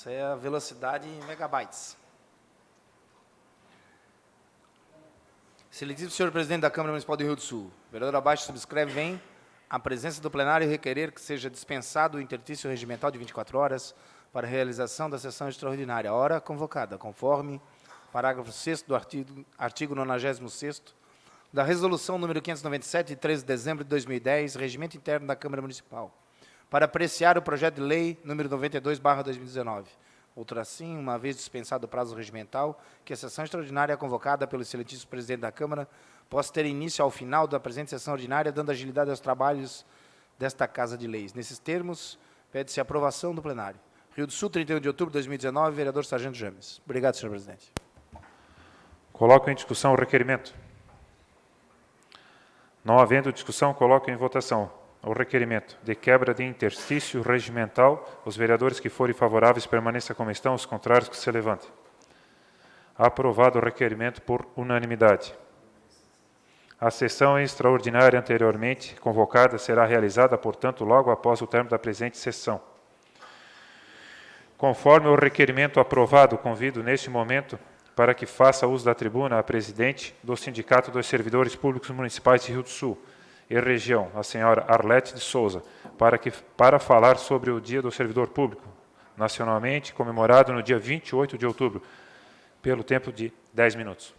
Essa é a velocidade em megabytes. Excelentíssimo senhor presidente da Câmara Municipal do Rio do Sul, o vereador abaixo subscreve vem a presença do plenário requerer que seja dispensado o interstício regimental de 24 horas para a realização da sessão extraordinária, a hora convocada, conforme parágrafo 6º do artigo 96º da Resolução número 597, de 13 de dezembro de 2010, Regimento Interno da Câmara Municipal, para apreciar o projeto de lei número 92/2019. Outra assim, uma vez dispensado o prazo regimental, que a sessão extraordinária convocada pelo excelentíssimo presidente da Câmara possa ter início ao final da presente sessão ordinária, dando agilidade aos trabalhos desta Casa de Leis. Nesses termos, pede-se a aprovação do plenário. Rio do Sul, 31 de outubro de 2019, vereador Sargento James. Obrigado, senhor presidente. Coloco em discussão o requerimento. Não havendo discussão, coloco em votação o requerimento de quebra de interstício regimental. Os vereadores que forem favoráveis permaneçam como estão, os contrários que se levantem. Aprovado o requerimento por unanimidade. A sessão extraordinária anteriormente convocada será realizada, portanto, logo após o término da presente sessão. Conforme o requerimento aprovado, convido neste momento para que faça uso da tribuna a presidente do Sindicato dos Servidores Públicos Municipais de Rio do Sul e região, a senhora Arlete de Souza, para falar sobre o Dia do Servidor Público, nacionalmente comemorado no dia 28 de outubro, pelo tempo de 10 minutos.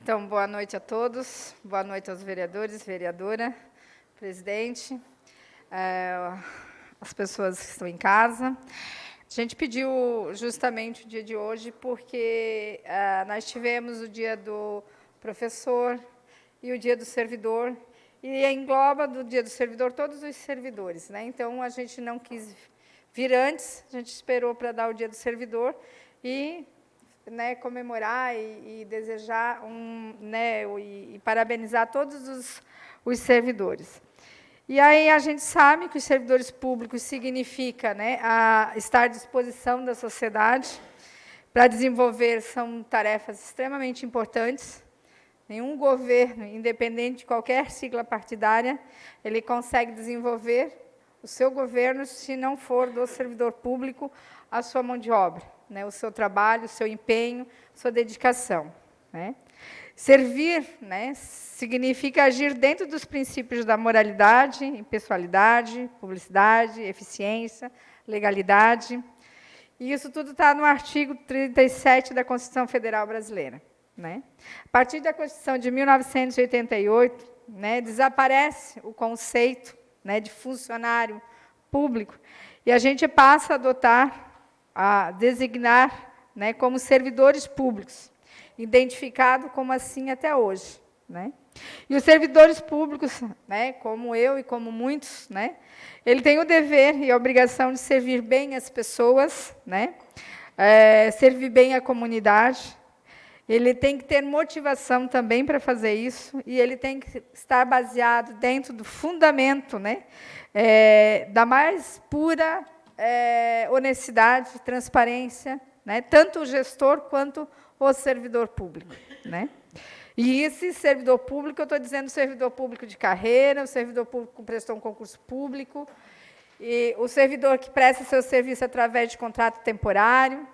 Então, boa noite a todos, boa noite aos vereadores, vereadora, presidente, as pessoas que estão em casa. A gente pediu justamente o dia de hoje porque nós tivemos o dia do professor e o dia do servidor, e engloba do dia do servidor todos os servidores, né? Então, a gente não quis vir antes, a gente esperou para dar o dia do servidor e comemorar e desejar e parabenizar todos os servidores. E aí a gente sabe que os servidores públicos significa estar à disposição da sociedade para desenvolver, são tarefas extremamente importantes. Nenhum governo, independente de qualquer sigla partidária, ele consegue desenvolver o seu governo se não for do servidor público a sua mão de obra, o seu trabalho, o seu empenho, sua dedicação. Servir significa agir dentro dos princípios da moralidade, impessoalidade, publicidade, eficiência, legalidade. E isso tudo está no artigo 37 da Constituição Federal Brasileira. A partir da Constituição de 1988, desaparece o conceito de funcionário público e a gente passa a designar como servidores públicos, identificado como assim até hoje. E os servidores públicos, como eu e como muitos, ele tem o dever e a obrigação de servir bem as pessoas, servir bem a comunidade. Ele tem que ter motivação também para fazer isso, e ele tem que estar baseado dentro do fundamento da mais pura honestidade, transparência, tanto o gestor quanto o servidor público. E esse servidor público, eu estou dizendo servidor público de carreira, o servidor público que prestou um concurso público, e o servidor que presta seu serviço através de contrato temporário,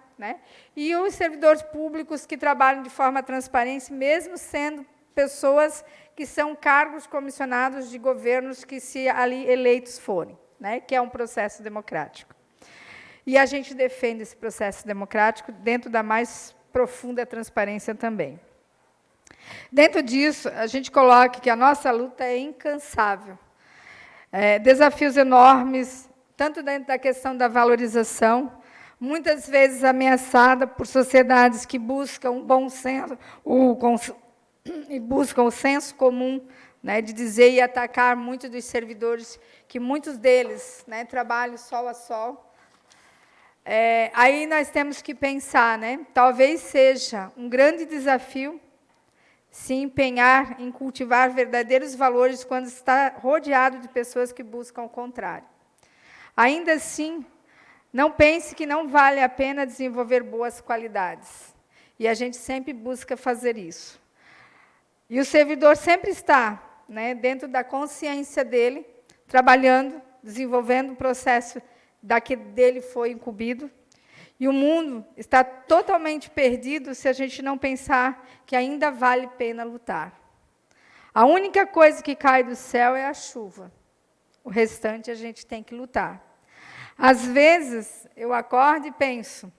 e os servidores públicos que trabalham de forma transparente, mesmo sendo pessoas que são cargos comissionados de governos que, se ali eleitos forem, que é um processo democrático. E a gente defende esse processo democrático dentro da mais profunda transparência também. Dentro disso, a gente coloca que a nossa luta é incansável. Desafios enormes, tanto dentro da questão da valorização, muitas vezes ameaçada por sociedades que buscam o bom senso, e buscam o senso comum, de dizer e atacar muitos dos servidores, que muitos deles trabalham sol a sol. Aí nós temos que pensar, talvez seja um grande desafio se empenhar em cultivar verdadeiros valores quando está rodeado de pessoas que buscam o contrário. Ainda assim, não pense que não vale a pena desenvolver boas qualidades. E a gente sempre busca fazer isso. E o servidor sempre está, né, dentro da consciência dele, trabalhando, desenvolvendo o processo dele foi incumbido. E o mundo está totalmente perdido se a gente não pensar que ainda vale pena lutar. A única coisa que cai do céu é a chuva. O restante a gente tem que lutar. Às vezes, eu acordo e penso,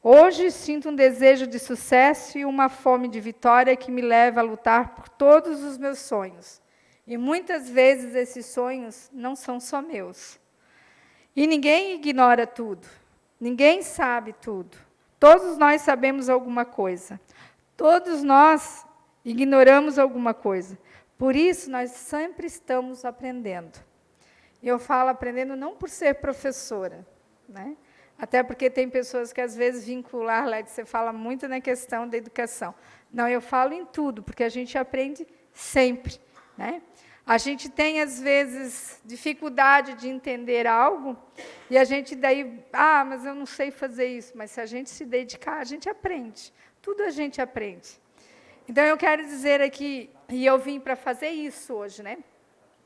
hoje sinto um desejo de sucesso e uma fome de vitória que me leva a lutar por todos os meus sonhos. E muitas vezes esses sonhos não são só meus. E ninguém ignora tudo. Ninguém sabe tudo. Todos nós sabemos alguma coisa. Todos nós ignoramos alguma coisa. Por isso, nós sempre estamos aprendendo. E eu falo aprendendo não por ser professora, né? Até porque tem pessoas que, às vezes, vincular, Led, você fala muito na questão da educação. Não, eu falo em tudo, porque a gente aprende sempre, né? A gente tem, às vezes, dificuldade de entender algo, e a gente daí, mas eu não sei fazer isso, mas se a gente se dedicar, a gente aprende. Tudo a gente aprende. Então, eu quero dizer aqui, e eu vim para fazer isso hoje, né?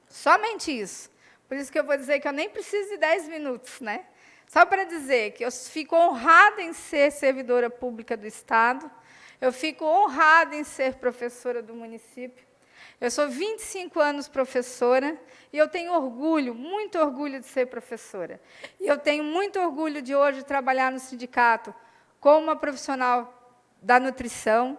Somente isso. Por isso que eu vou dizer que eu nem preciso de 10 minutos, né? Só para dizer que eu fico honrada em ser servidora pública do Estado, eu fico honrada em ser professora do município. Eu sou 25 anos professora e eu tenho orgulho, muito orgulho de ser professora. E eu tenho muito orgulho de hoje trabalhar no sindicato como uma profissional da nutrição.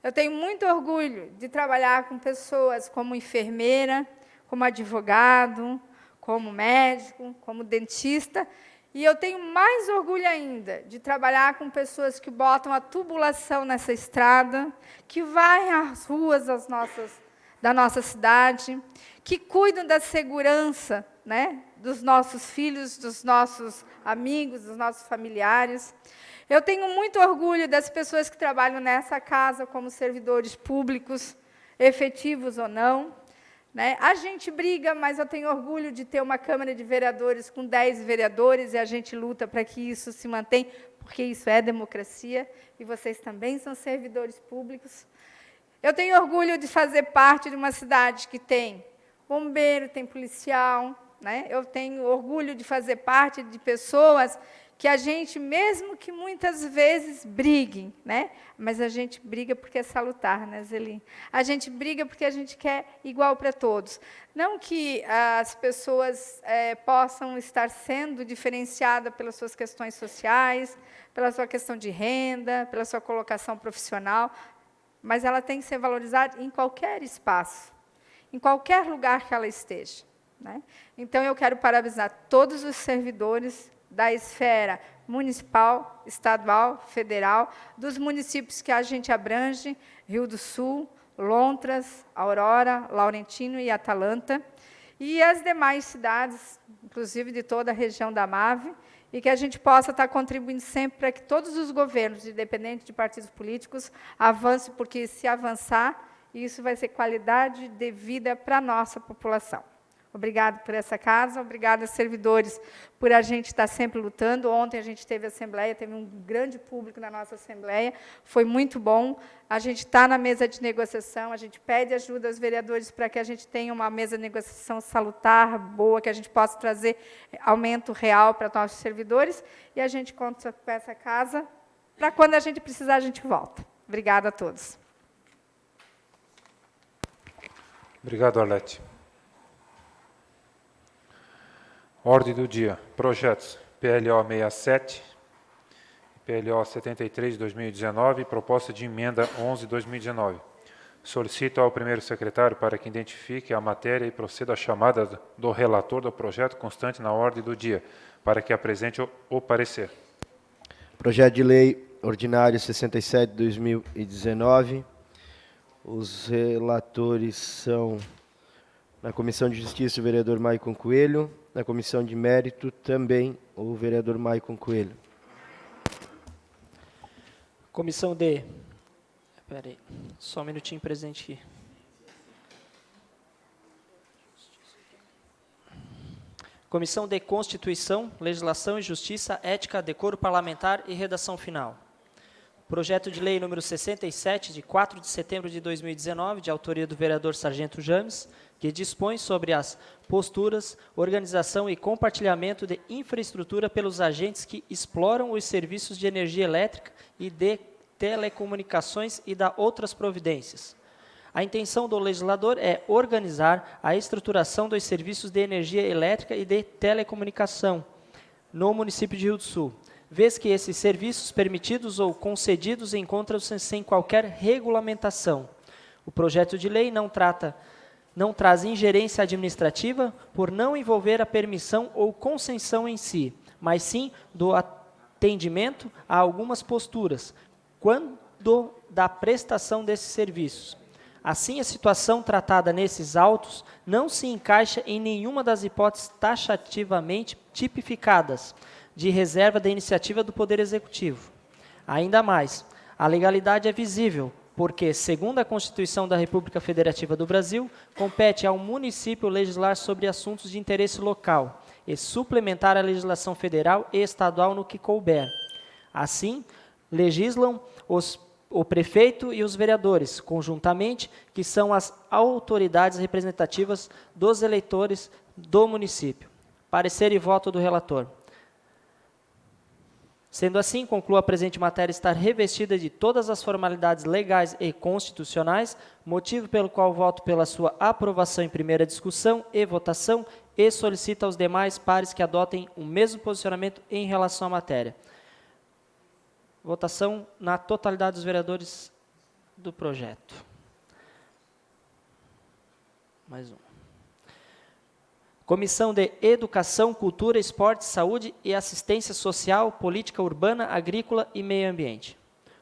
Eu tenho muito orgulho de trabalhar com pessoas como enfermeira, como advogado, como médico, como dentista. E eu tenho mais orgulho ainda de trabalhar com pessoas que botam a tubulação nessa estrada, que varrem as ruas da nossa cidade, que cuidam da segurança, né, dos nossos filhos, dos nossos amigos, dos nossos familiares. Eu tenho muito orgulho das pessoas que trabalham nessa casa como servidores públicos, efetivos ou não, né? A gente briga, mas eu tenho orgulho de ter uma Câmara de Vereadores com 10 vereadores, e a gente luta para que isso se mantenha, porque isso é democracia, e vocês também são servidores públicos. Eu tenho orgulho de fazer parte de uma cidade que tem bombeiro, tem policial, né? Eu tenho orgulho de fazer parte de pessoas que a gente, mesmo que muitas vezes briguem, né? Mas a gente briga porque é salutar, né, Zeli? A gente briga porque a gente quer igual para todos. Não que as pessoas possam estar sendo diferenciadas pelas suas questões sociais, pela sua questão de renda, pela sua colocação profissional, mas ela tem que ser valorizada em qualquer espaço, em qualquer lugar que ela esteja, né? Então, eu quero parabenizar todos os servidores da esfera municipal, estadual, federal, dos municípios que a gente abrange, Rio do Sul, Lontras, Aurora, Laurentino e Atalanta, e as demais cidades, inclusive de toda a região da MAVE, e que a gente possa estar contribuindo sempre para que todos os governos, independente de partidos políticos, avancem, porque, se avançar, isso vai ser qualidade de vida para a nossa população. Obrigada por essa casa, obrigada, servidores, por a gente estar sempre lutando. Ontem a gente teve assembleia, teve um grande público na nossa assembleia, foi muito bom. A gente está na mesa de negociação, a gente pede ajuda aos vereadores para que a gente tenha uma mesa de negociação salutar, boa, que a gente possa trazer aumento real para nossos servidores, e a gente conta com essa casa, para quando a gente precisar, a gente volta. Obrigada a todos. Obrigado, Arlete. Ordem do dia. Projetos PLO 67, PLO 73 de 2019 e proposta de emenda 11 de 2019. Solicito ao primeiro secretário para que identifique a matéria e proceda à chamada do relator do projeto constante na ordem do dia, para que apresente o parecer. Projeto de Lei Ordinário 67 de 2019. Os relatores são, na Comissão de Justiça, o vereador Maicon Coelho. Na Comissão de Mérito, também o vereador Maicon Coelho. Comissão D. Espera aí, só um minutinho, presidente. Comissão de Constituição, Legislação e Justiça, Ética, Decoro Parlamentar e Redação Final. Projeto de lei número 67, de 4 de setembro de 2019, de autoria do vereador Sargento James, que dispõe sobre as posturas, organização e compartilhamento de infraestrutura pelos agentes que exploram os serviços de energia elétrica e de telecomunicações e da outras providências. A intenção do legislador é organizar a estruturação dos serviços de energia elétrica e de telecomunicação no município de Rio do Sul, vez que esses serviços permitidos ou concedidos encontram-se sem qualquer regulamentação. O projeto de lei não traz ingerência administrativa por não envolver a permissão ou concessão em si, mas sim do atendimento a algumas posturas, quando da prestação desses serviços. Assim, a situação tratada nesses autos não se encaixa em nenhuma das hipóteses taxativamente tipificadas de reserva da iniciativa do Poder Executivo. Ainda mais, a legalidade é visível, porque, segundo a Constituição da República Federativa do Brasil, compete ao município legislar sobre assuntos de interesse local e suplementar a legislação federal e estadual no que couber. Assim, legislam o prefeito e os vereadores, conjuntamente, que são as autoridades representativas dos eleitores do município. Parecer e voto do relator. Sendo assim, concluo a presente matéria estar revestida de todas as formalidades legais e constitucionais, motivo pelo qual voto pela sua aprovação em primeira discussão e votação e solicito aos demais pares que adotem o mesmo posicionamento em relação à matéria. Votação na totalidade dos vereadores do projeto. Mais um. Comissão de Educação, Cultura, Esporte, Saúde e Assistência Social, Política Urbana, Agrícola e Meio Ambiente.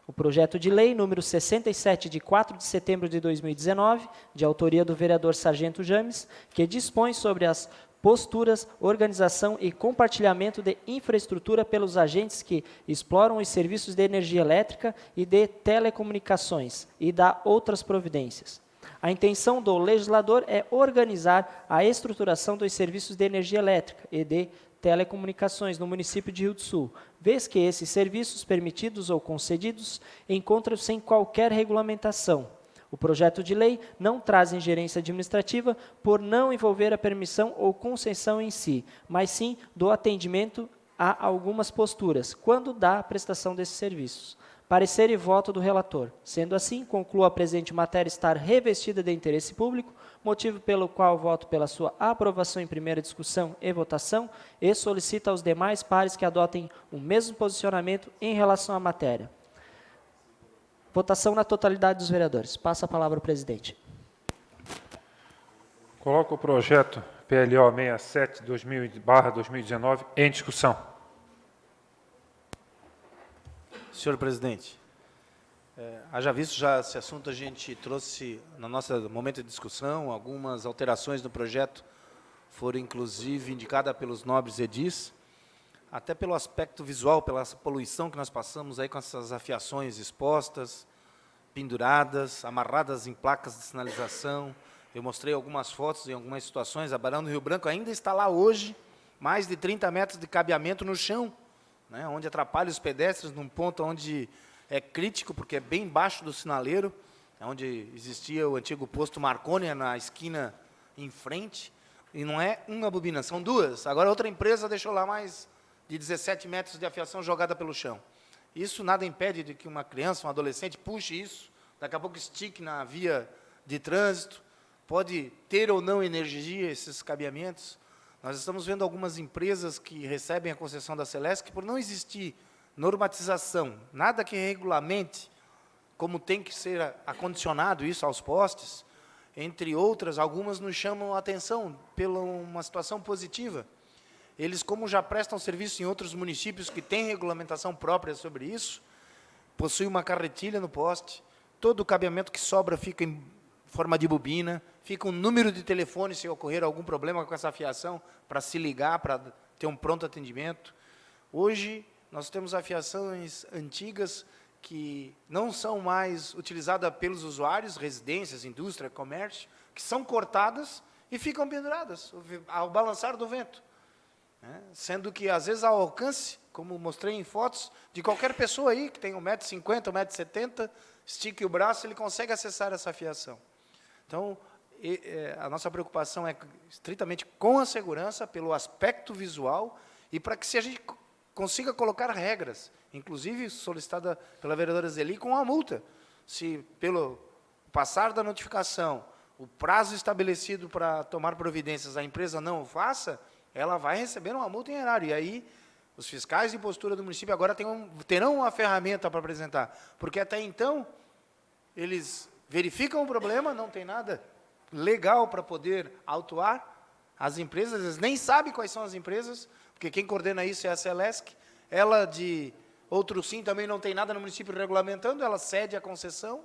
O projeto de lei número 67, de 4 de setembro de 2019, de autoria do vereador Sargento James, que dispõe sobre as posturas, organização e compartilhamento de infraestrutura pelos agentes que exploram os serviços de energia elétrica e de telecomunicações e da outras providências. A intenção do legislador é organizar a estruturação dos serviços de energia elétrica e de telecomunicações no município de Rio do Sul, vez que esses serviços permitidos ou concedidos encontram-se sem qualquer regulamentação. O projeto de lei não traz ingerência administrativa por não envolver a permissão ou concessão em si, mas sim do atendimento a algumas posturas, quando da prestação desses serviços. Parecer e voto do relator. Sendo assim, concluo a presente matéria estar revestida de interesse público, motivo pelo qual voto pela sua aprovação em primeira discussão e votação e solicito aos demais pares que adotem o mesmo posicionamento em relação à matéria. Votação na totalidade dos vereadores. Passa a palavra ao presidente. Coloco o projeto PLO 67/2019 em discussão. Senhor presidente, haja visto já esse assunto, a gente trouxe no nosso momento de discussão, algumas alterações no projeto foram inclusive indicadas pelos nobres edis, até pelo aspecto visual, pela poluição que nós passamos aí com essas afiações expostas, penduradas, amarradas em placas de sinalização. Eu mostrei algumas fotos em algumas situações, a Barão do Rio Branco ainda está lá hoje, mais de 30 metros de cabeamento no chão, né, onde atrapalha os pedestres, num ponto onde é crítico, porque é bem embaixo do sinaleiro, onde existia o antigo posto Marconi, na esquina em frente, e não é uma bobina, são duas. Agora outra empresa deixou lá mais de 17 metros de afiação jogada pelo chão. Isso nada impede de que uma criança, um adolescente, puxe isso, daqui a pouco estique na via de trânsito, pode ter ou não energia esses cabeamentos. Nós estamos vendo algumas empresas que recebem a concessão da Celesc, que por não existir normatização, nada que regulamente como tem que ser acondicionado isso aos postes, entre outras, algumas nos chamam a atenção pela uma situação positiva. Eles, como já prestam serviço em outros municípios que têm regulamentação própria sobre isso, possuem uma carretilha no poste, todo o cabeamento que sobra fica em forma de bobina, fica um número de telefone se ocorrer algum problema com essa fiação, para se ligar, para ter um pronto atendimento. Hoje, nós temos afiações antigas que não são mais utilizadas pelos usuários, residências, indústria, comércio, que são cortadas e ficam penduradas ao balançar do vento. né? Sendo que, às vezes, ao alcance, como mostrei em fotos, de qualquer pessoa aí, que tem 1,50 m, 1,70 m, estique o braço, ele consegue acessar essa fiação. Então, a nossa preocupação é estritamente com a segurança, pelo aspecto visual, e para que se a gente consiga colocar regras, inclusive solicitada pela vereadora Zeli, com uma multa. Se, pelo passar da notificação, o prazo estabelecido para tomar providências, a empresa não o faça, ela vai receber uma multa em erário. E aí, os fiscais de postura do município agora terão uma ferramenta para apresentar, porque até então, eles verificam o problema, não tem nada legal para poder autuar. As empresas, eles nem sabem quais são as empresas, porque quem coordena isso é a Celesc. Ela, de outro sim, também não tem nada no município regulamentando, ela cede a concessão.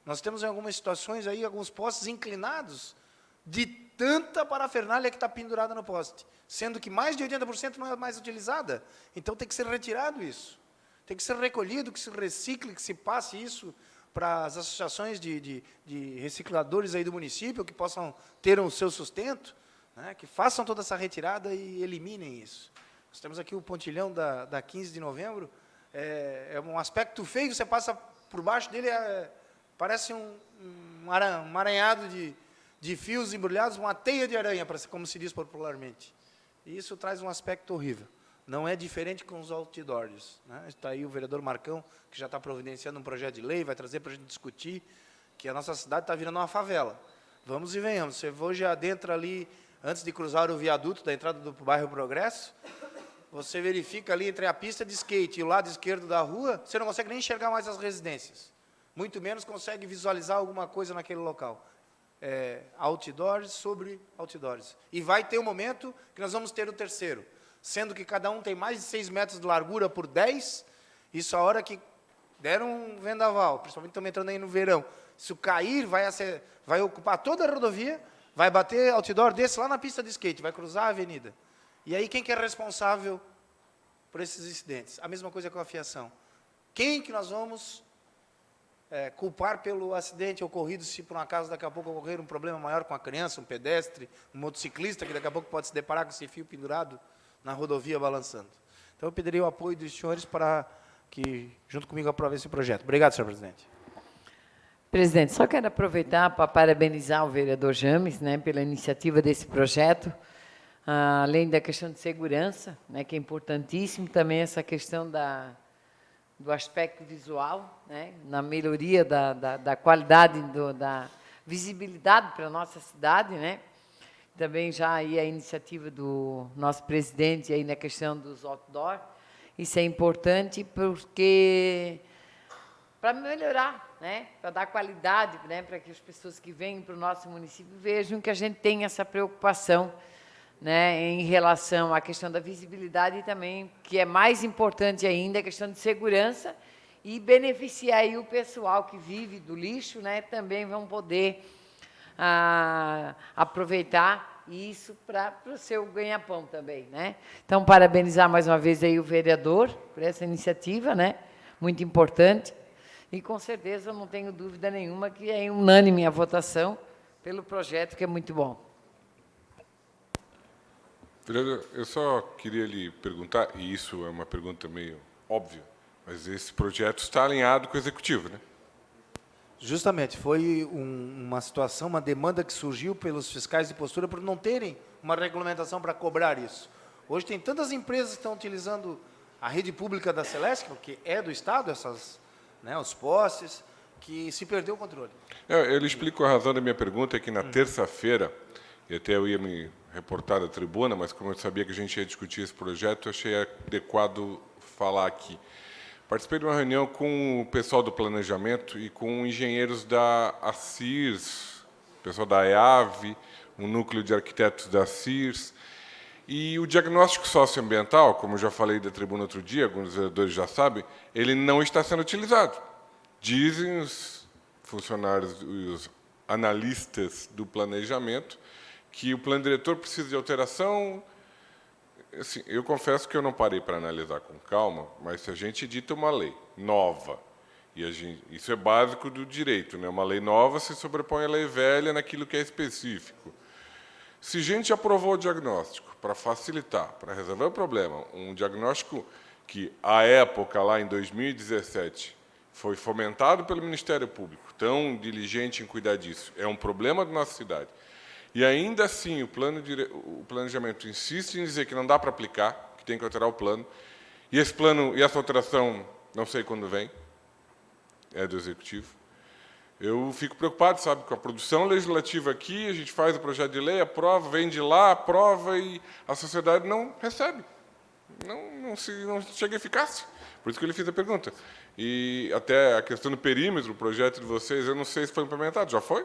Nós temos em algumas situações aí, alguns postes inclinados, de tanta parafernália que está pendurada no poste, sendo que mais de 80% não é mais utilizada. Então, tem que ser retirado isso. Tem que ser recolhido, que se recicle, que se passe isso para as associações de recicladores aí do município, que possam ter o seu sustento, né, que façam toda essa retirada e eliminem isso. Nós temos aqui o pontilhão da 15 de novembro, é um aspecto feio, você passa por baixo dele, parece um aranhado de fios embrulhados, uma teia de aranha, como se diz popularmente. E isso traz um aspecto horrível. Não é diferente com os outdoors, né? Está aí o vereador Marcão, que já está providenciando um projeto de lei, vai trazer para a gente discutir, que a nossa cidade está virando uma favela. Vamos e venhamos. Você hoje adentra ali, antes de cruzar o viaduto da entrada do bairro Progresso, você verifica ali entre a pista de skate e o lado esquerdo da rua, você não consegue nem enxergar mais as residências. Muito menos consegue visualizar alguma coisa naquele local. Outdoors sobre outdoors. E vai ter um momento que nós vamos ter o terceiro, sendo que cada um tem mais de 6 metros de largura por 10, isso a hora que der um vendaval, principalmente estamos entrando aí no verão, se o cair, vai ocupar toda a rodovia, vai bater outdoor desse lá na pista de skate, vai cruzar a avenida. E aí quem que é responsável por esses incidentes? A mesma coisa com a fiação. Quem que nós vamos culpar pelo acidente ocorrido, se por um acaso daqui a pouco ocorrer um problema maior com a criança, um pedestre, um motociclista, que daqui a pouco pode se deparar com esse fio pendurado na rodovia balançando. Então, eu pediria o apoio dos senhores para que, junto comigo, aprovem esse projeto. Obrigado, senhor presidente. Presidente, só quero aproveitar para parabenizar o vereador James, né, pela iniciativa desse projeto, além da questão de segurança, né, que é importantíssimo, também essa questão do aspecto visual, né, na melhoria da qualidade, da visibilidade para a nossa cidade, né. Também já aí a iniciativa do nosso presidente aí na questão dos outdoor. Isso é importante porque para melhorar, né, para dar qualidade, né, para que as pessoas que vêm para o nosso município vejam que a gente tem essa preocupação, né, em relação à questão da visibilidade e também, que é mais importante ainda, a questão de segurança e beneficiar aí o pessoal que vive do lixo, né, também vão poder aproveitar isso para o seu ganha-pão também, né? Então, parabenizar mais uma vez aí o vereador por essa iniciativa, né? Muito importante. E, com certeza, eu não tenho dúvida nenhuma que é unânime a votação pelo projeto, que é muito bom. Vereador, eu só queria lhe perguntar, e isso é uma pergunta meio óbvia, mas esse projeto está alinhado com o Executivo, né? Justamente, foi uma situação, uma demanda que surgiu pelos fiscais de postura por não terem uma regulamentação para cobrar isso. Hoje tem tantas empresas que estão utilizando a rede pública da Celesc, que é do Estado, os postes, que se perdeu o controle. Eu lhe explico a razão da minha pergunta, é que na terça-feira, e até eu ia me reportar da tribuna, mas como eu sabia que a gente ia discutir esse projeto, eu achei adequado falar aqui. Participei de uma reunião com o pessoal do planejamento e com engenheiros da ACIRS, pessoal da EAV, um núcleo de arquitetos da ACIRS. E o diagnóstico socioambiental, como eu já falei da tribuna outro dia, alguns vereadores já sabem, ele não está sendo utilizado. Dizem os funcionários, os analistas do planejamento, que o plano diretor precisa de alteração. Assim, eu confesso que eu não parei para analisar com calma, mas se a gente edita uma lei nova, e isso é básico do direito, né? Uma lei nova se sobrepõe à lei velha naquilo que é específico. Se a gente aprovou o diagnóstico para facilitar, para resolver o problema, um diagnóstico que, à época, lá em 2017, foi fomentado pelo Ministério Público, tão diligente em cuidar disso, é um problema da nossa cidade, e ainda assim o planejamento insiste em dizer que não dá para aplicar, que tem que alterar o plano, e esse plano e essa alteração, não sei quando vem, é do Executivo. Eu fico preocupado, sabe, com a produção legislativa aqui, a gente faz o projeto de lei, aprova, vem de lá, aprova, e a sociedade não recebe. Não chega a eficácia. Por isso que eu lhe fiz a pergunta. E até a questão do perímetro, o projeto de vocês, eu não sei se foi implementado. Já foi?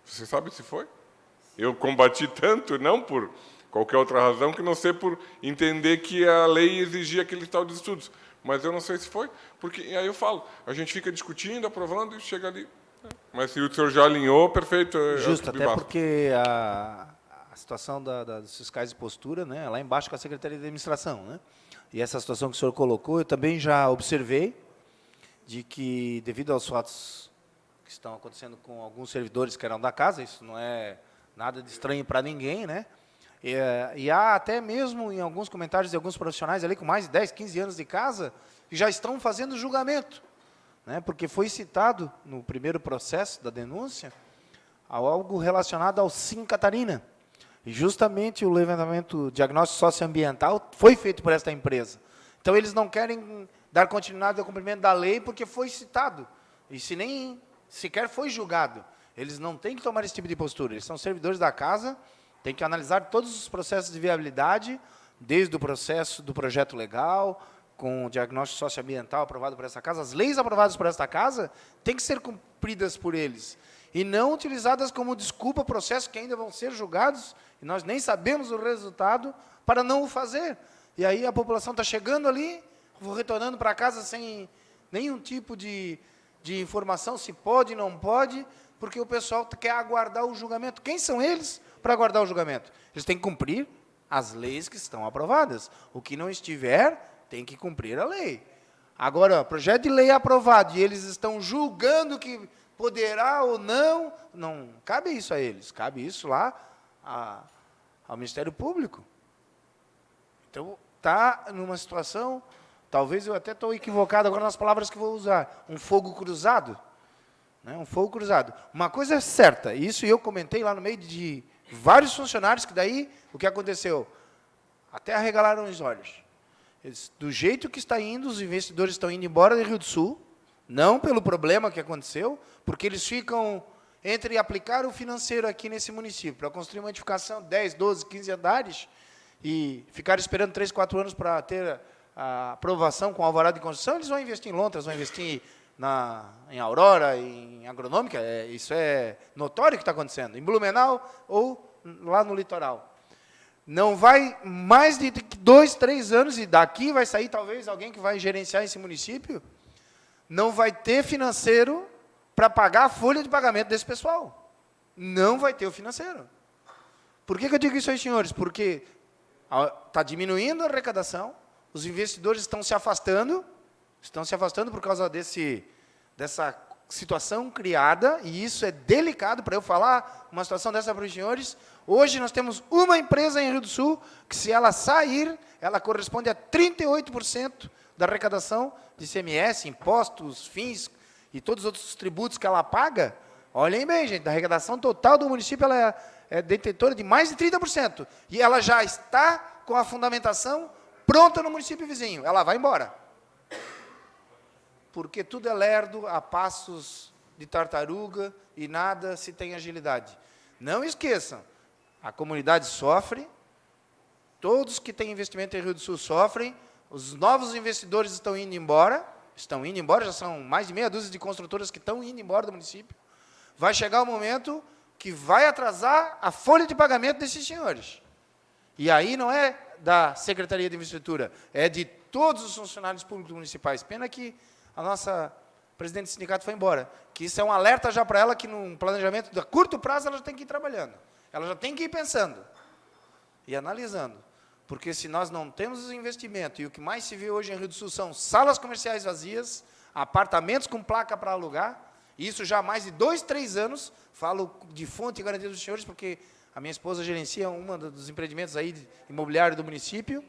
Você sabe se foi? Eu combati tanto, não por qualquer outra razão, que não sei por entender que a lei exigia aquele tal de estudos. Mas eu não sei se foi. Porque, e aí eu falo, a gente fica discutindo, aprovando, e chega ali. Mas se o senhor já alinhou, perfeito. Justo, até porque a situação dos fiscais de postura, né, lá embaixo com a Secretaria de Administração, né? E essa situação que o senhor colocou, eu também já observei de que, devido aos fatos que estão acontecendo com alguns servidores que eram da casa, isso não é nada de estranho para ninguém, né? E há até mesmo em alguns comentários de alguns profissionais ali com mais de 10, 15 anos de casa, que já estão fazendo julgamento, né? Porque foi citado no primeiro processo da denúncia algo relacionado ao Sim Catarina. E justamente o levantamento diagnóstico socioambiental foi feito por esta empresa. Então, eles não querem dar continuidade ao cumprimento da lei porque foi citado. E se nem sequer foi julgado. Eles não têm que tomar esse tipo de postura. Eles são servidores da casa, têm que analisar todos os processos de viabilidade, desde o processo do projeto legal, com o diagnóstico socioambiental aprovado por essa casa. As leis aprovadas por esta casa têm que ser cumpridas por eles. E não utilizadas como desculpa processos que ainda vão ser julgados, e nós nem sabemos o resultado, para não o fazer. E aí a população está chegando ali, retornando para casa sem nenhum tipo de informação, se pode, não pode, porque o pessoal quer aguardar o julgamento. Quem são eles para aguardar o julgamento? Eles têm que cumprir as leis que estão aprovadas. O que não estiver, tem que cumprir a lei. Agora, projeto de lei aprovado, e eles estão julgando que poderá ou não, não cabe isso a eles, cabe isso lá ao Ministério Público. Então, está numa situação, talvez eu até estou equivocado agora nas palavras que vou usar, um fogo cruzado. Né, um fogo cruzado. Uma coisa é certa, isso eu comentei lá no meio de vários funcionários, que daí, o que aconteceu? Até arregalaram os olhos. Do jeito que está indo, os investidores estão indo embora do Rio do Sul, não pelo problema que aconteceu, porque eles ficam entre aplicar o financeiro aqui nesse município, para construir uma edificação de 10, 12, 15 andares, e ficar esperando 3, 4 anos para ter a aprovação com alvará de construção, eles vão investir em Londres, vão investir em Aurora, em Agronômica, isso é notório que está acontecendo, em Blumenau ou lá no litoral. Não vai mais de 2, 3 anos, e daqui vai sair talvez alguém que vai gerenciar esse município, não vai ter financeiro para pagar a folha de pagamento desse pessoal. Não vai ter o financeiro. Por que eu digo isso aí, senhores? Porque está diminuindo a arrecadação, os investidores estão se afastando por causa dessa situação criada, e isso é delicado para eu falar uma situação dessa para os senhores. Hoje nós temos uma empresa em Rio do Sul que, se ela sair, ela corresponde a 38% da arrecadação de ICMS, impostos, fins e todos os outros tributos que ela paga. Olhem bem, gente, da arrecadação total do município, ela é detentora de mais de 30%. E ela já está com a fundamentação pronta no município vizinho. Ela vai embora. Porque tudo é lerdo, a passos de tartaruga, e nada se tem agilidade. Não esqueçam, a comunidade sofre, todos que têm investimento em Rio do Sul sofrem, os novos investidores estão indo embora, já são mais de meia dúzia de construtoras que estão indo embora do município. Vai chegar o momento que vai atrasar a folha de pagamento desses senhores. E aí não é da Secretaria de Infraestrutura, é de todos os funcionários públicos municipais. Pena que a nossa presidente do sindicato foi embora, que isso é um alerta já para ela, que num planejamento de curto prazo ela já tem que ir trabalhando, ela já tem que ir pensando e analisando, porque se nós não temos os investimentos, e o que mais se vê hoje em Rio do Sul são salas comerciais vazias, apartamentos com placa para alugar, e isso já há mais de 2, 3 anos, falo de fonte e garantia dos senhores, porque A minha esposa gerencia um dos empreendimentos aí imobiliário do município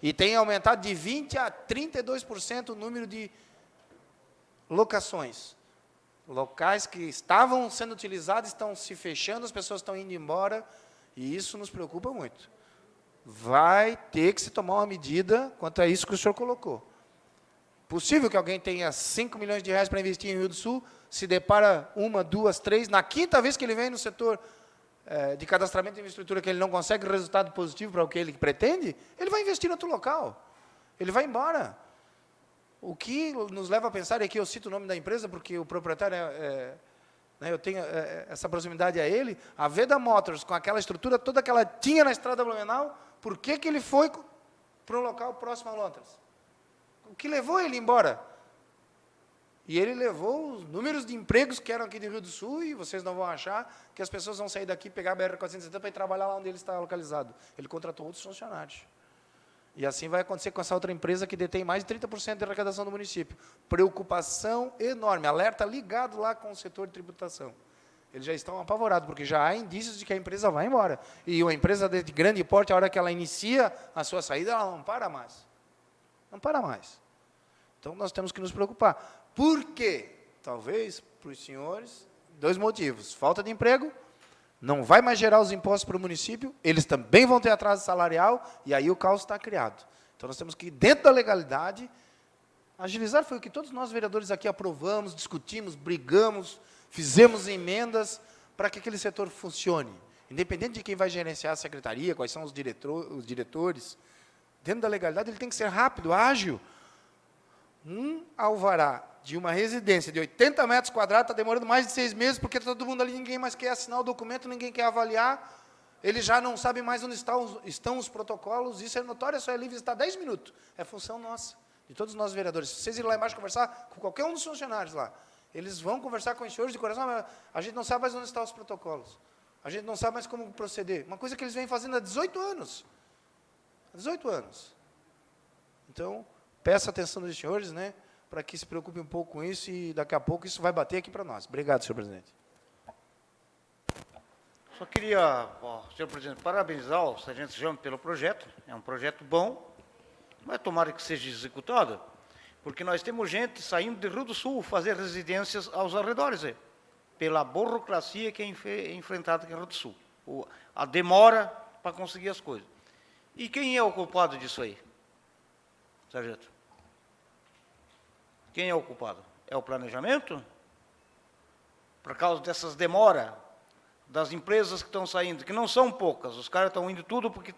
e tem aumentado de 20% a 32% o número de locações. Locais que estavam sendo utilizados estão se fechando, as pessoas estão indo embora, e isso nos preocupa muito. Vai ter que se tomar uma medida quanto a isso que o senhor colocou. Possível que alguém tenha 5 milhões de reais para investir em Rio do Sul, se depara 1, 2, 3, na quinta vez que ele vem no setor de cadastramento de infraestrutura que ele não consegue resultado positivo para o que ele pretende, ele vai investir em outro local. Ele vai embora. O que nos leva a pensar, e aqui eu cito o nome da empresa, porque o proprietário eu tenho essa proximidade a ele, a Veda Motors, com aquela estrutura toda que ela tinha na estrada Blumenau, por que ele foi para um local próximo a Londres? O que levou ele embora? E ele levou os números de empregos que eram aqui do Rio do Sul, e vocês não vão achar que as pessoas vão sair daqui, pegar a BR-470 para ir trabalhar lá onde ele está localizado. Ele contratou outros funcionários. E assim vai acontecer com essa outra empresa que detém mais de 30% da arrecadação do município. Preocupação enorme, alerta ligado lá com o setor de tributação. Eles já estão apavorados, porque já há indícios de que a empresa vai embora. E uma empresa de grande porte, a hora que ela inicia a sua saída, ela não para mais. Não para mais. Então, nós temos que nos preocupar. Por quê? Talvez, para os senhores, 2 motivos. Falta de emprego, não vai mais gerar os impostos para o município, eles também vão ter atraso salarial, e aí o caos está criado. Então, nós temos que, dentro da legalidade, agilizar. Foi o que todos nós, vereadores, aqui aprovamos, discutimos, brigamos, fizemos emendas para que aquele setor funcione. Independente de quem vai gerenciar a secretaria, quais são os diretores, dentro da legalidade, ele tem que ser rápido, ágil. Um alvará de uma residência de 80 metros quadrados está demorando mais de 6 meses, porque todo mundo ali, ninguém mais quer assinar o documento, ninguém quer avaliar, ele já não sabe mais onde estão os protocolos, isso é notório, só é livre visitar 10 minutos. É função nossa, de todos nós vereadores. Se vocês irem lá embaixo conversar com qualquer um dos funcionários lá, eles vão conversar com os senhores de coração, mas a gente não sabe mais onde estão os protocolos, a gente não sabe mais como proceder. Uma coisa que eles vêm fazendo há 18 anos. Há 18 anos. Então, peço a atenção dos senhores, né, para que se preocupem um pouco com isso, e daqui a pouco isso vai bater aqui para nós. Obrigado, senhor presidente. Só queria, senhor presidente, parabenizar o sargento Jame pelo projeto. É um projeto bom, mas tomara que seja executado, porque nós temos gente saindo de Rio do Sul fazer residências aos arredores, pela burocracia que é enfrentada aqui em Rio do Sul. A demora para conseguir as coisas. E quem é o culpado disso aí, sargento? Quem é o culpado? É o planejamento? Por causa dessas demoras das empresas que estão saindo, que não são poucas, os caras estão indo tudo porque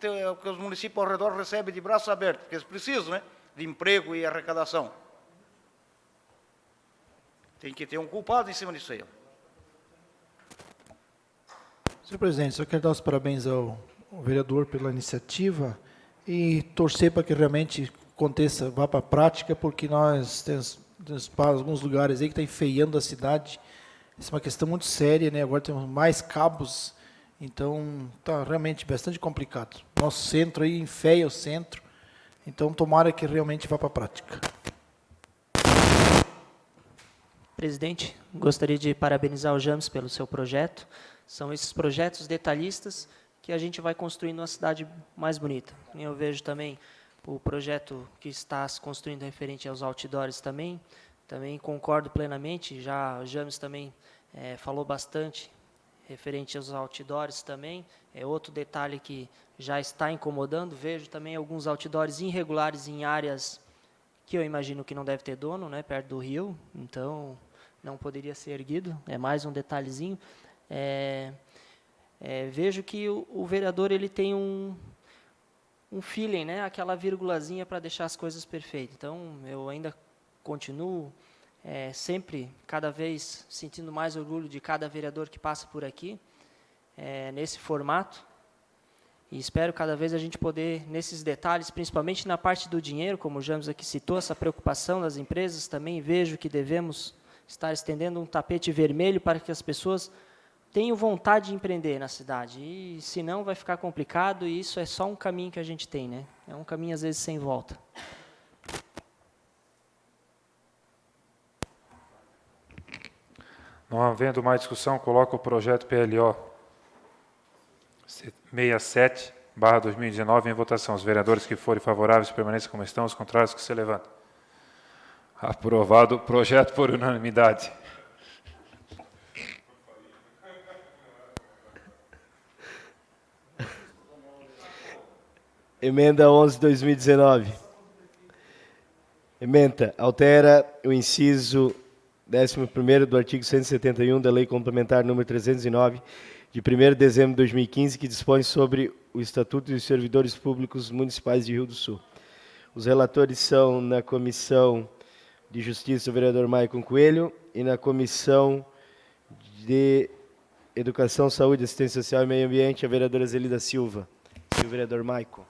os municípios ao redor recebem de braços abertos, porque eles precisam, né, de emprego e arrecadação. Tem que ter um culpado em cima disso aí. Senhor presidente, só quero dar os parabéns ao vereador pela iniciativa e torcer para que realmente aconteça, vá para a prática, porque nós temos alguns lugares aí que está enfeiando a cidade. Isso é uma questão muito séria, né? Agora temos mais cabos, então está realmente bastante complicado. Nosso centro aí enfeia o centro, então tomara que realmente vá para a prática. Presidente, gostaria de parabenizar o James pelo seu projeto. São esses projetos detalhistas que a gente vai construindo uma cidade mais bonita. Eu vejo também o projeto que está se construindo referente aos outdoors também concordo plenamente. Já o James também falou bastante referente aos outdoors também. É outro detalhe que já está incomodando. Vejo também alguns outdoors irregulares em áreas que eu imagino que não deve ter dono, né, perto do rio, então não poderia ser erguido. É mais um detalhezinho. Vejo que o vereador ele tem um feeling, né, aquela vírgulazinha para deixar as coisas perfeitas. Então, eu ainda continuo sempre, cada vez, sentindo mais orgulho de cada vereador que passa por aqui, nesse formato, e espero cada vez a gente poder, nesses detalhes, principalmente na parte do dinheiro, como o James aqui citou, essa preocupação das empresas, também vejo que devemos estar estendendo um tapete vermelho para que as pessoas tenham vontade de empreender na cidade, e senão vai ficar complicado, e isso é só um caminho que a gente tem, né? É um caminho, às vezes, sem volta. Não havendo mais discussão, coloco o projeto PLO 67/2019 em votação. Os vereadores que forem favoráveis permaneçam como estão, os contrários que se levantem. Aprovado o projeto por unanimidade. Emenda 11/2019. Emenda altera o inciso 11º do artigo 171 da Lei Complementar número 309, de 1º de dezembro de 2015, que dispõe sobre o Estatuto dos Servidores Públicos Municipais de Rio do Sul. Os relatores são, na Comissão de Justiça, o vereador Maicon Coelho, e na Comissão de Educação, Saúde, Assistência Social e Meio Ambiente, a vereadora Zelida Silva. E o vereador Maicon.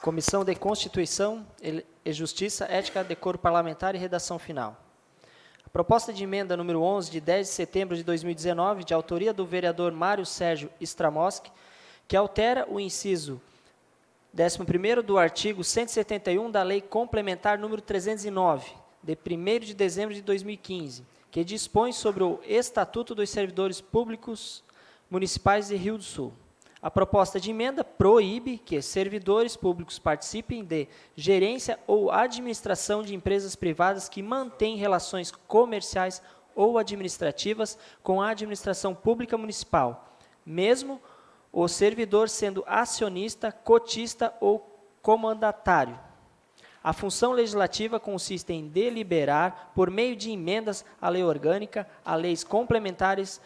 Comissão de Constituição e Justiça, Ética, Decoro Parlamentar e Redação Final. A proposta de emenda número 11, de 10 de setembro de 2019, de autoria do vereador Mário Sérgio Stramoski, que altera o inciso 11º do artigo 171 da Lei Complementar número 309, de 1º de dezembro de 2015, que dispõe sobre o Estatuto dos Servidores Públicos Municipais de Rio do Sul. A proposta de emenda proíbe que servidores públicos participem de gerência ou administração de empresas privadas que mantêm relações comerciais ou administrativas com a administração pública municipal, mesmo o servidor sendo acionista, cotista ou comandatário. A função legislativa consiste em deliberar, por meio de emendas à lei orgânica, a leis complementares,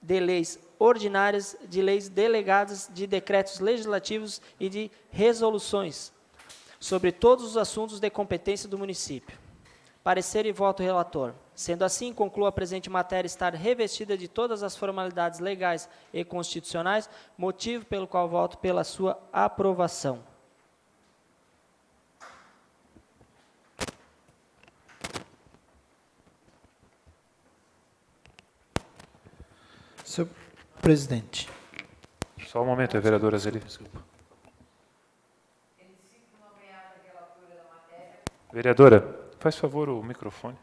de leis ordinárias, de leis delegadas, de decretos legislativos e de resoluções sobre todos os assuntos de competência do município. Parecer e voto relator. Sendo assim, concluo a presente matéria estar revestida de todas as formalidades legais e constitucionais, motivo pelo qual voto pela sua aprovação. Senhor presidente. Só um momento, vereadora Zelida. Vereadora, faz favor o microfone.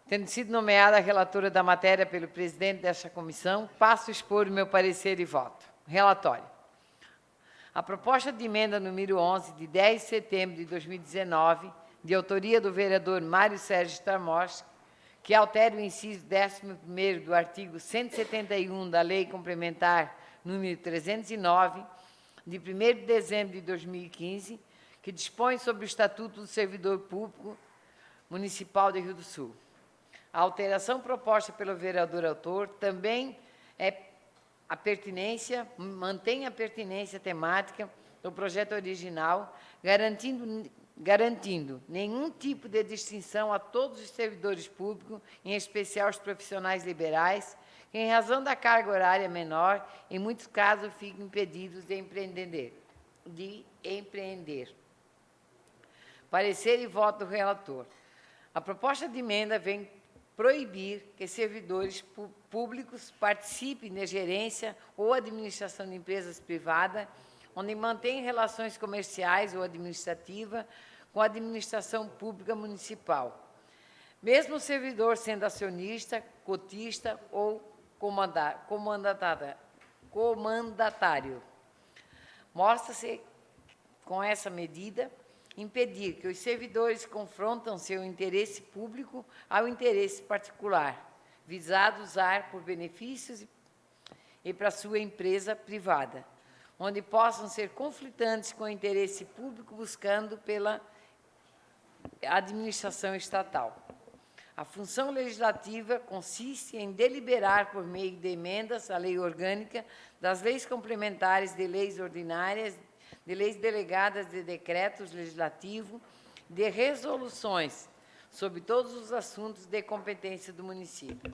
Tendo sido nomeada relatora da matéria pelo presidente desta comissão, passo a expor o meu parecer e voto. Relatório. A proposta de emenda número 11, de 10 de setembro de 2019, de autoria do vereador Mário Sérgio Stramoski, que altera o inciso 11º do artigo 171 da Lei Complementar número 309, de 1º de dezembro de 2015, que dispõe sobre o Estatuto do Servidor Público Municipal de Rio do Sul. A alteração proposta pelo vereador autor também mantém a pertinência temática do projeto original, garantindo nenhum tipo de distinção a todos os servidores públicos, em especial os profissionais liberais, que, em razão da carga horária menor, em muitos casos ficam impedidos de empreender. Parecer e voto do relator. A proposta de emenda vem proibir que servidores públicos participem de gerência ou administração de empresas privadas, onde mantêm relações comerciais ou administrativas com a administração pública municipal, mesmo o servidor sendo acionista, cotista ou comandatário. Mostra-se, com essa medida, impedir que os servidores confrontam seu interesse público ao interesse particular, visado usar por benefícios e para sua empresa privada, onde possam ser conflitantes com o interesse público buscando pela administração estatal. A função legislativa consiste em deliberar por meio de emendas à lei orgânica, das leis complementares, de leis ordinárias, de leis delegadas, de decretos legislativos, de resoluções sobre todos os assuntos de competência do município.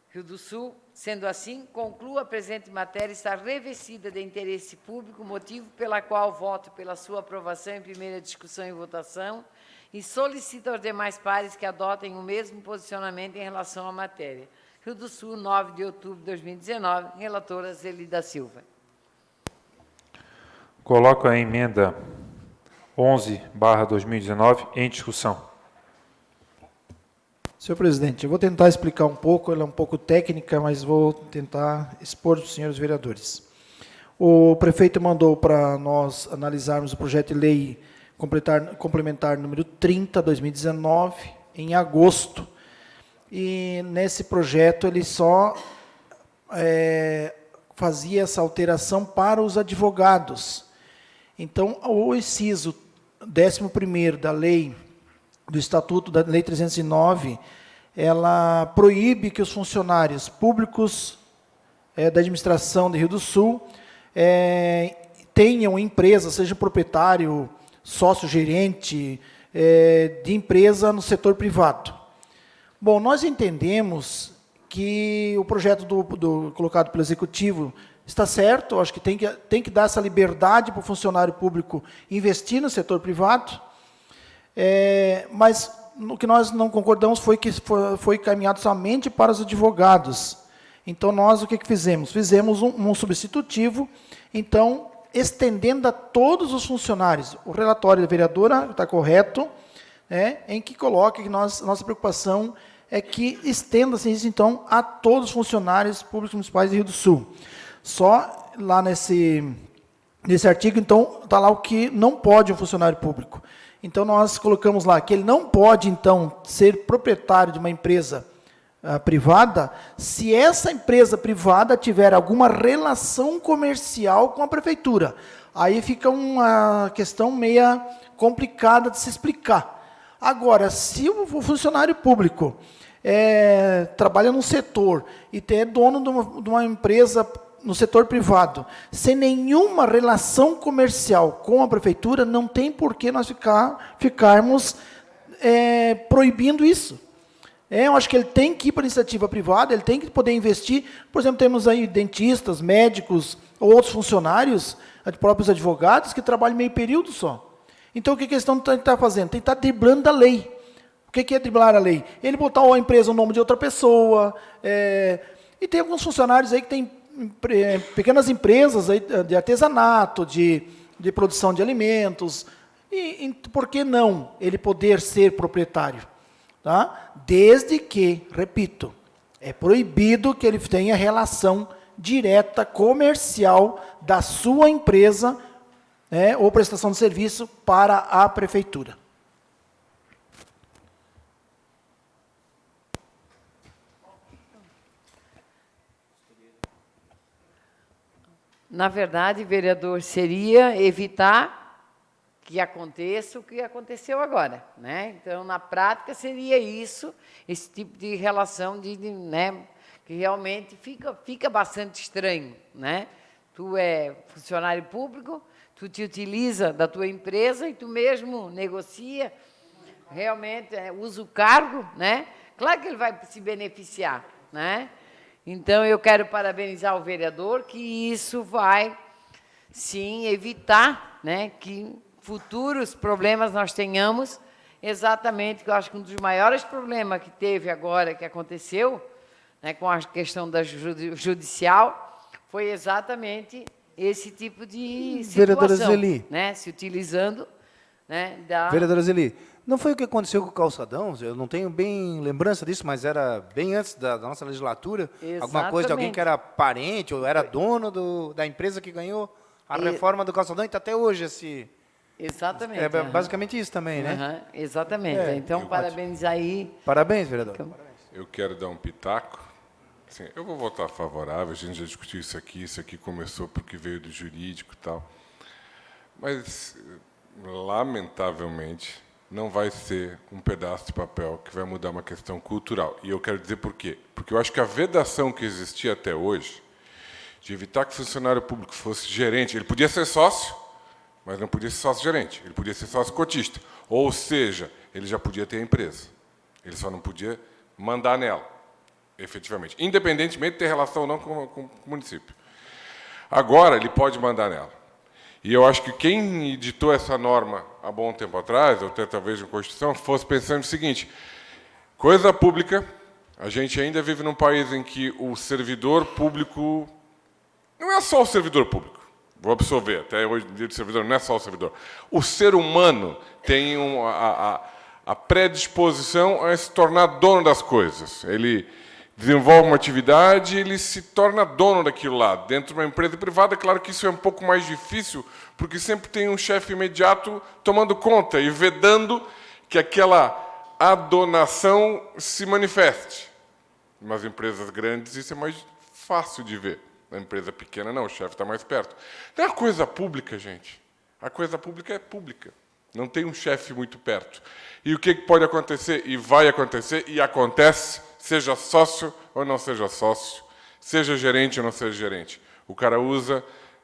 Rio do Sul, sendo assim, concluo a presente matéria estar revestida de interesse público, motivo pela qual voto pela sua aprovação em primeira discussão e votação, e solicito aos demais pares que adotem o mesmo posicionamento em relação à matéria. Rio do Sul, 9 de outubro de 2019, relatora Zelida Silva. Coloco a emenda 11/2019 em discussão. Senhor presidente, eu vou tentar explicar um pouco, ela é um pouco técnica, mas vou tentar expor para os senhores vereadores. O prefeito mandou para nós analisarmos o projeto de lei complementar número 30/2019, em agosto. E nesse projeto ele só fazia essa alteração para os advogados. Então, o inciso 11º da lei, do Estatuto da Lei 309, ela proíbe que os funcionários públicos da administração de Rio do Sul tenham empresa, seja proprietário, sócio-gerente de empresa no setor privado. Bom, nós entendemos que o projeto colocado pelo Executivo está certo, acho que tem que dar essa liberdade para o funcionário público investir no setor privado, mas o que nós não concordamos foi que foi caminhado somente para os advogados. Então, nós o que fizemos? Fizemos um substitutivo, então, estendendo a todos os funcionários. O relatório da vereadora está correto, em que coloca que nossa preocupação é que estenda-se isso, então, a todos os funcionários públicos municipais de Rio do Sul. Só lá nesse artigo, então, está lá o que não pode um funcionário público. Então, nós colocamos lá que ele não pode, então, ser proprietário de uma empresa privada se essa empresa privada tiver alguma relação comercial com a prefeitura. Aí fica uma questão meia complicada de se explicar. Agora, se o funcionário público trabalha num setor e é dono de uma empresa no setor privado, sem nenhuma relação comercial com a prefeitura, não tem por que nós ficarmos proibindo isso. Eu acho que ele tem que ir para a iniciativa privada, ele tem que poder investir. Por exemplo, temos aí dentistas, médicos, ou outros funcionários, próprios advogados, que trabalham meio período só. Então, o que eles estão fazendo? Tem que estar driblando a lei. O que é driblar a lei? Ele botar a empresa no nome de outra pessoa. E tem alguns funcionários aí que têm pequenas empresas aí de artesanato, de produção de alimentos. E por que não ele poder ser proprietário? Tá? Desde que, repito, é proibido que ele tenha relação direta comercial da sua empresa ou prestação de serviço para a prefeitura. Na verdade, vereador, seria evitar que aconteça o que aconteceu agora, né? Então, na prática, seria isso, esse tipo de relação que realmente fica bastante estranho, né? Tu é funcionário público, tu te utiliza da tua empresa e tu mesmo negocia, realmente usa o cargo, né? Claro que ele vai se beneficiar, né? Então, eu quero parabenizar o vereador, que isso vai, sim, evitar, né, que futuros problemas nós tenhamos, exatamente, que eu acho que um dos maiores problemas que teve agora, que aconteceu, né, com a questão da judicial, foi exatamente esse tipo de situação. Vereadora Zeli. Né, se utilizando, né, da... Vereadora Zeli, não foi o que aconteceu com o calçadão? Eu não tenho bem lembrança disso, mas era bem antes da nossa legislatura. Exatamente. Alguma coisa de alguém que era parente ou era dono da empresa que ganhou a reforma do calçadão e está até hoje esse... Exatamente. É basicamente isso também, né? Exatamente. Então, parabenizar aí. Parabéns, vereador. Eu quero dar um pitaco. Assim, eu vou votar favorável, a gente já discutiu isso aqui começou porque veio do jurídico e tal. Mas, lamentavelmente, não vai ser um pedaço de papel que vai mudar uma questão cultural. E eu quero dizer por quê. Porque eu acho que a vedação que existia até hoje, de evitar que o funcionário público fosse gerente, ele podia ser sócio, mas não podia ser sócio-gerente, ele podia ser sócio-cotista. Ou seja, ele já podia ter a empresa. Ele só não podia mandar nela, efetivamente. Independentemente de ter relação ou não com o município. Agora, ele pode mandar nela. E eu acho que quem editou essa norma há bom tempo atrás, ou até talvez na Constituição, fosse pensando o seguinte, coisa pública, a gente ainda vive num país em que o servidor público... Não é só o servidor público. vou absorver, até hoje, dia de servidor, não é só o servidor. O ser humano tem a predisposição a se tornar dono das coisas. Ele desenvolve uma atividade, ele se torna dono daquilo lá. Dentro de uma empresa privada, claro que isso é um pouco mais difícil, porque sempre tem um chefe imediato tomando conta e vedando que aquela adonação se manifeste. Nas empresas grandes, isso é mais fácil de ver. Na empresa pequena, não, o chefe está mais perto. Tem a coisa pública, gente. A coisa pública é pública. Não tem um chefe muito perto. E o que pode acontecer, e vai acontecer, e acontece, seja sócio ou não seja sócio, seja gerente ou não seja gerente. O cara usa,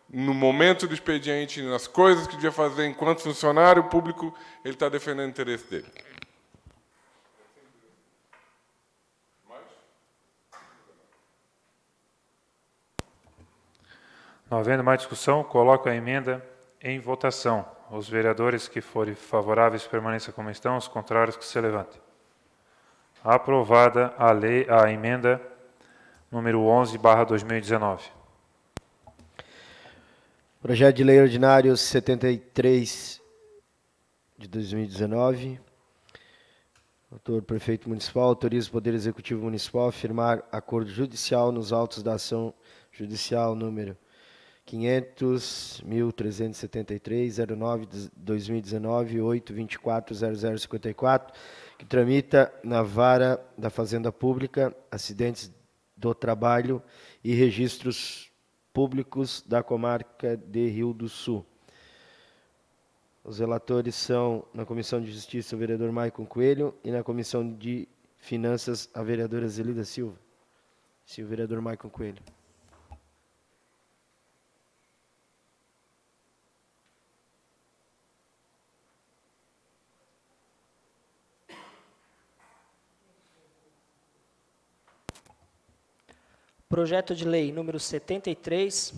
no momento do expediente, nas coisas que devia fazer enquanto funcionário público, ele está defendendo o interesse dele. Não havendo mais discussão, coloco a emenda em votação. Os vereadores que forem favoráveis permaneçam como estão, os contrários que se levantem. Aprovada a emenda número 11/2019. Projeto de Lei Ordinário 73 de 2019. Autor, Prefeito Municipal, autoriza o Poder Executivo Municipal a firmar acordo judicial nos autos da ação judicial número 500.373.09/2019, 824.0054, que tramita na Vara da Fazenda Pública, Acidentes do Trabalho e Registros Públicos da Comarca de Rio do Sul. Os relatores são, na Comissão de Justiça, o vereador Maicon Coelho, e na Comissão de Finanças, a vereadora Zelida Silva. Sim, o vereador Maicon Coelho. Projeto de Lei número 73,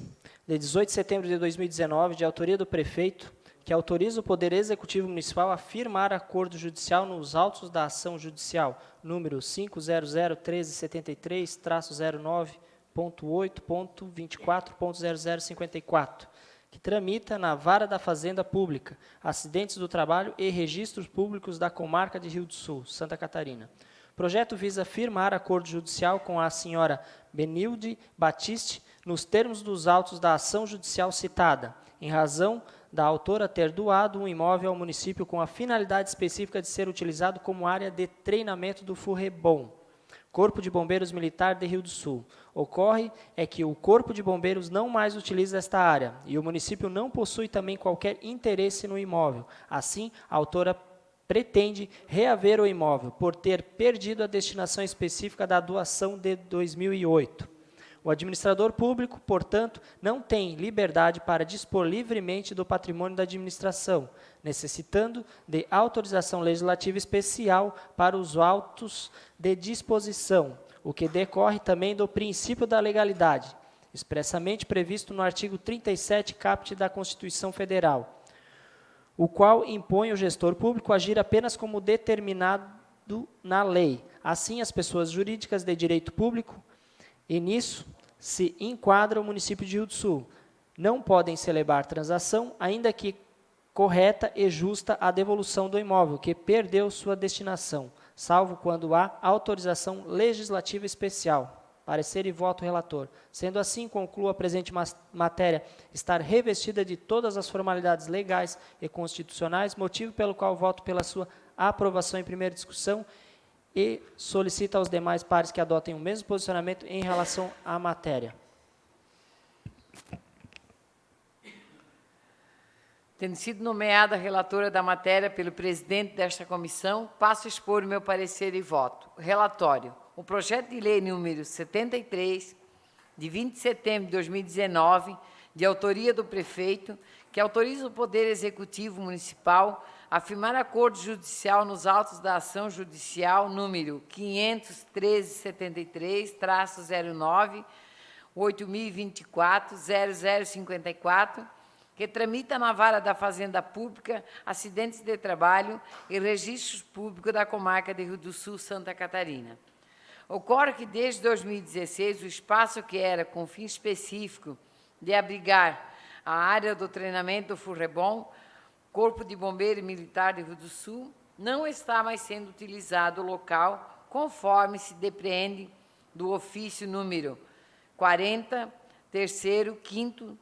de 18 de setembro de 2019, de autoria do prefeito, que autoriza o Poder Executivo Municipal a firmar acordo judicial nos autos da ação judicial número 5001373-09.8.24.0054, que tramita na Vara da Fazenda Pública, Acidentes do Trabalho e Registros Públicos da Comarca de Rio do Sul, Santa Catarina. O projeto visa firmar acordo judicial com a senhora Benilde Batiste nos termos dos autos da ação judicial citada, em razão da autora ter doado um imóvel ao município com a finalidade específica de ser utilizado como área de treinamento do FURREBOM, Corpo de Bombeiros Militar de Rio do Sul. Ocorre é que o Corpo de Bombeiros não mais utiliza esta área e o município não possui também qualquer interesse no imóvel. Assim, a autora pretende reaver o imóvel por ter perdido a destinação específica da doação de 2008. O administrador público, portanto, não tem liberdade para dispor livremente do patrimônio da administração, necessitando de autorização legislativa especial para os autos de disposição, o que decorre também do princípio da legalidade, expressamente previsto no artigo 37 caput da Constituição Federal, o qual impõe ao gestor público agir apenas como determinado na lei. Assim, as pessoas jurídicas de direito público, e nisso se enquadra o município de Rio do Sul, não podem celebrar transação, ainda que correta e justa a devolução do imóvel, que perdeu sua destinação, salvo quando há autorização legislativa especial. Parecer e voto relator. Sendo assim, concluo a presente matéria estar revestida de todas as formalidades legais e constitucionais, motivo pelo qual voto pela sua aprovação em primeira discussão e solicito aos demais pares que adotem o mesmo posicionamento em relação à matéria. Tendo sido nomeada relatora da matéria pelo presidente desta comissão, passo a expor o meu parecer e voto. Relatório. O projeto de lei número 73, de 20 de setembro de 2019, de autoria do prefeito, que autoriza o Poder Executivo Municipal a firmar acordo judicial nos autos da ação judicial número 500.1373/09.8024.0054, que tramita na Vara da Fazenda Pública, Acidentes de Trabalho e Registros Públicos da Comarca de Rio do Sul, Santa Catarina. Ocorre que, desde 2016, o espaço que era com fim específico de abrigar a área do treinamento Furrebom, Corpo de Bombeiro Militar de Rio do Sul, não está mais sendo utilizado o local, conforme se depreende do ofício número 40, terceiro, quinto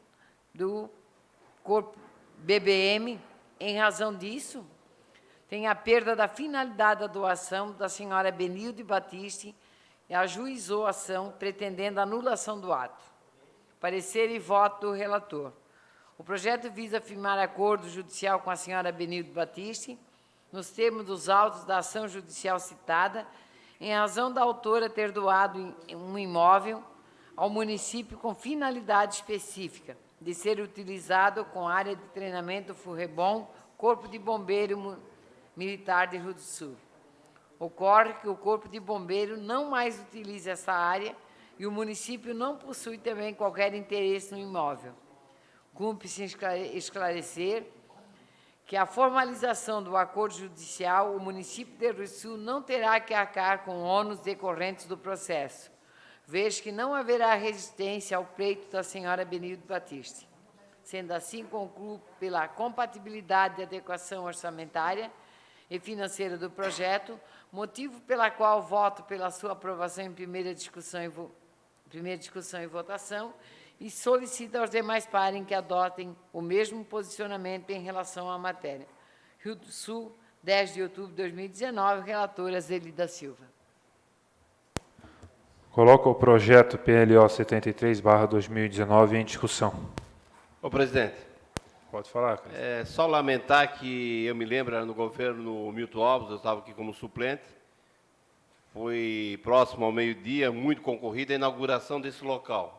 do Corpo BBM. Em razão disso, tem a perda da finalidade da doação da senhora Benilde Batiste e ajuizou a ação pretendendo a anulação do ato. Parecer e voto do relator. O projeto visa firmar acordo judicial com a senhora Benilde Batiste, nos termos dos autos da ação judicial citada, em razão da autora ter doado um imóvel ao município com finalidade específica, de ser utilizado com área de treinamento Furrebom, Corpo de Bombeiro Militar de Rio do Sul. Ocorre que o Corpo de Bombeiro não mais utiliza essa área e o município não possui também qualquer interesse no imóvel. Cumpre-se esclarecer que a formalização do acordo judicial, o município de Rio do Sul não terá que arcar com ônus decorrentes do processo, vejo que não haverá resistência ao pleito da senhora Benilde Batiste. Sendo assim, concluo pela compatibilidade e adequação orçamentária e financeira do projeto, motivo pela qual voto pela sua aprovação em primeira discussão e votação, e solicito aos demais pares que adotem o mesmo posicionamento em relação à matéria. Rio do Sul, 10 de outubro de 2019, relatora Zelida Silva. Coloco o projeto PLO 73/2019 em discussão. Ô, presidente, Pode falar, Cris. é só lamentar que eu me lembro, era no governo Milton Alves, eu estava aqui como suplente, foi próximo ao meio-dia, muito concorrida a inauguração desse local.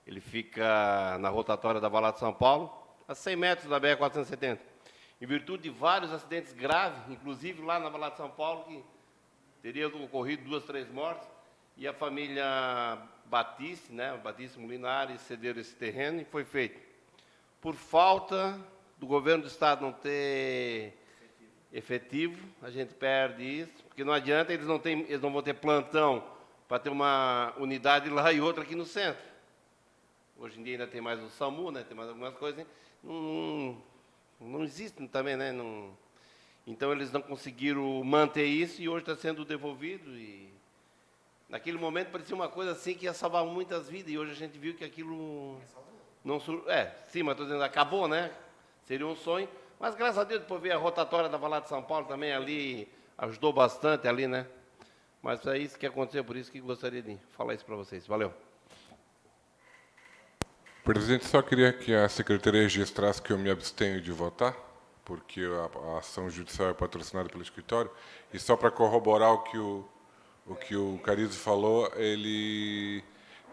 Ele fica na rotatória da Valada de São Paulo, a 100 metros da BR-470. Em virtude de vários acidentes graves, inclusive lá na Valada de São Paulo, que teria ocorrido 2, 3 mortes, e a família Batiste, né, Batiste Molinares, cederam esse terreno e foi feito. Por falta do governo do Estado não ter efetivo, a gente perde isso, porque não adianta, eles não vão ter plantão para ter uma unidade lá e outra aqui no centro. Hoje em dia ainda tem mais o SAMU, né, tem mais algumas coisas, não existe também, né? Então eles não conseguiram manter isso e hoje está sendo devolvido. E naquele momento parecia uma coisa assim que ia salvar muitas vidas e hoje a gente viu que aquilo não sim, mas estou dizendo, acabou, né? Seria um sonho, mas graças a Deus, depois ver a rotatória da Valada de São Paulo também ali, ajudou bastante ali, né? Mas é isso que aconteceu, por isso que gostaria de falar isso para vocês. Valeu. Presidente, só queria que a secretaria registrasse que eu me abstenho de votar, porque a ação judicial é patrocinada pelo escritório, e só para corroborar o que o Carizo falou,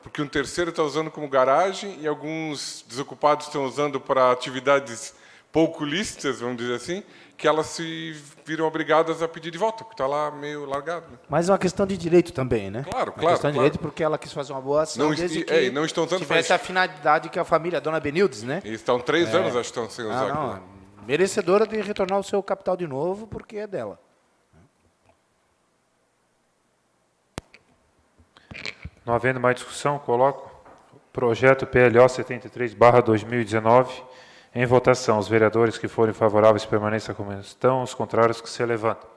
porque um terceiro está usando como garagem e alguns desocupados estão usando para atividades pouco lícitas, vamos dizer assim, que elas se viram obrigadas a pedir de volta, porque está lá meio largado. Né? Mas é uma questão de direito também, né? Claro, uma questão de direito porque ela quis fazer uma boa ação, Não, desde que não estão usando tivesse a finalidade que a família, a dona Benildes, né? E estão 3 anos, acho que estão sem usar. Não, merecedora de retornar o seu capital de novo, porque é dela. Não havendo mais discussão, coloco o projeto PLO 73/2019 em votação. Os vereadores que forem favoráveis permaneçam como estão, os contrários que se levantem.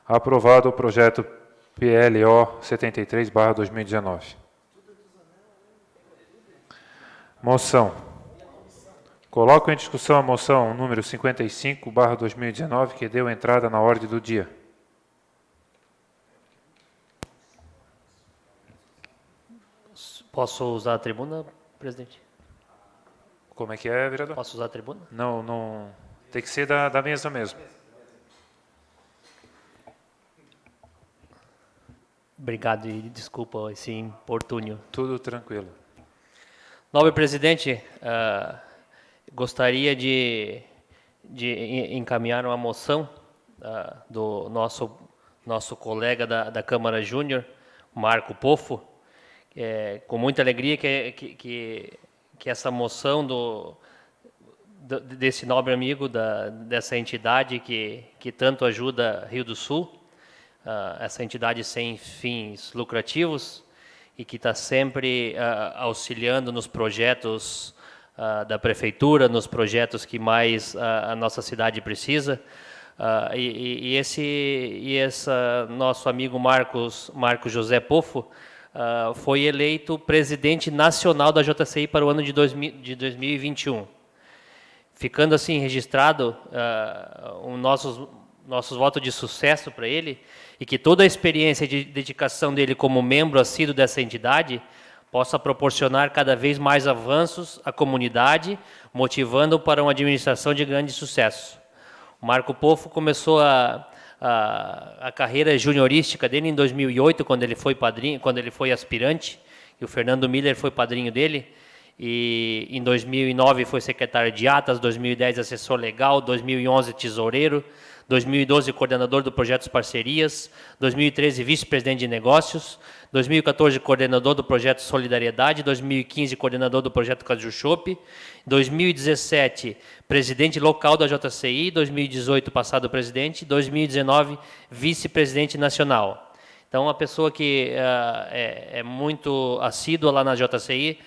Aprovado o projeto PLO 73/2019. Moção. Coloco em discussão a moção número 55/2019, que deu entrada na ordem do dia. Posso usar a tribuna, presidente? Como é que é, vereador? Posso usar a tribuna? Não. Tem que ser da mesa mesmo. Obrigado e desculpa esse importúnio. Tudo tranquilo. Nobre presidente, gostaria de encaminhar uma moção do nosso colega da Câmara Júnior, Marco Poffo, com muita alegria que essa moção desse nobre amigo dessa entidade que tanto ajuda Rio do Sul, essa entidade sem fins lucrativos e que está sempre auxiliando nos projetos da prefeitura, nos projetos que mais a nossa cidade precisa. Esse nosso amigo Marcos José Pofo foi eleito presidente nacional da JCI para o ano de 2021. Ficando assim registrado nossos votos de sucesso para ele, e que toda a experiência e dedicação dele como membro assíduo dessa entidade possa proporcionar cada vez mais avanços à comunidade, motivando para uma administração de grande sucesso. O Marco Pofo começou a carreira juniorística dele em 2008, quando ele foi aspirante, e o Fernando Miller foi padrinho dele. E em 2009 foi secretário de atas, 2010 assessor legal, 2011 tesoureiro, 2012 coordenador do Projetos Parcerias, 2013 vice-presidente de negócios, 2014 coordenador do Projeto Solidariedade, 2015 coordenador do Projeto Caju Chopp, 2017 presidente local da JCI, 2018 passado presidente, 2019 vice-presidente nacional. Então, uma pessoa que é muito assídua lá na JCI,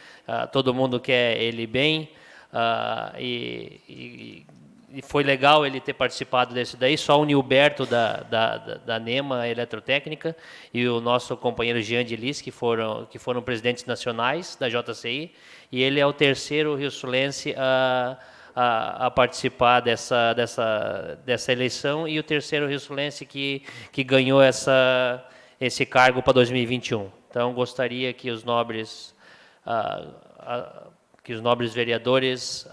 todo mundo quer ele bem, e foi legal ele ter participado desse daí. Só o Nilberto da NEMA Eletrotécnica e o nosso companheiro Jean de Lis, que foram presidentes nacionais da JCI, e ele é o terceiro rio-sulense a participar dessa eleição, e o terceiro rio-sulense que ganhou esse cargo para 2021. Então, gostaria que os nobres vereadores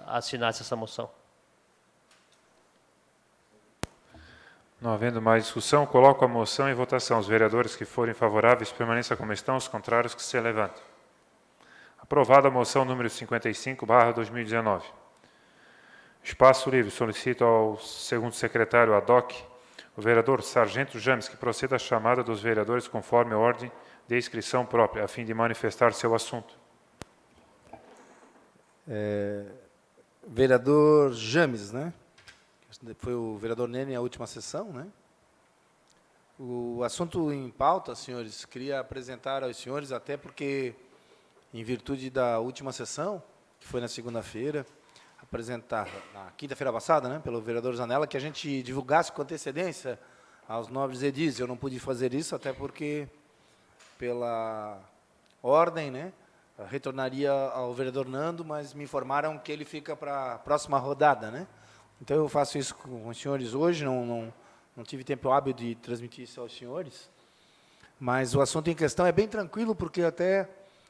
assinassem essa moção. Não havendo mais discussão, coloco a moção em votação. Os vereadores que forem favoráveis permaneçam como estão, os contrários que se levantem. Aprovada a moção número 55/2019. Espaço livre. Solicito ao segundo secretário ad hoc, o vereador Sargento James, que proceda à chamada dos vereadores conforme a ordem de inscrição própria, a fim de manifestar seu assunto. Vereador James, né? Foi o vereador Nene a última sessão, né? O assunto em pauta, senhores, queria apresentar aos senhores, até porque, em virtude da última sessão, que foi na segunda-feira, apresentada na quinta-feira passada, né, pelo vereador Zanella, que a gente divulgasse com antecedência aos nobres edis. Eu não pude fazer isso, até porque, pela ordem, né, retornaria ao vereador Nando, mas me informaram que ele fica para a próxima rodada, né? Então, eu faço isso com os senhores hoje, não tive tempo hábil de transmitir isso aos senhores, mas o assunto em questão é bem tranquilo, porque até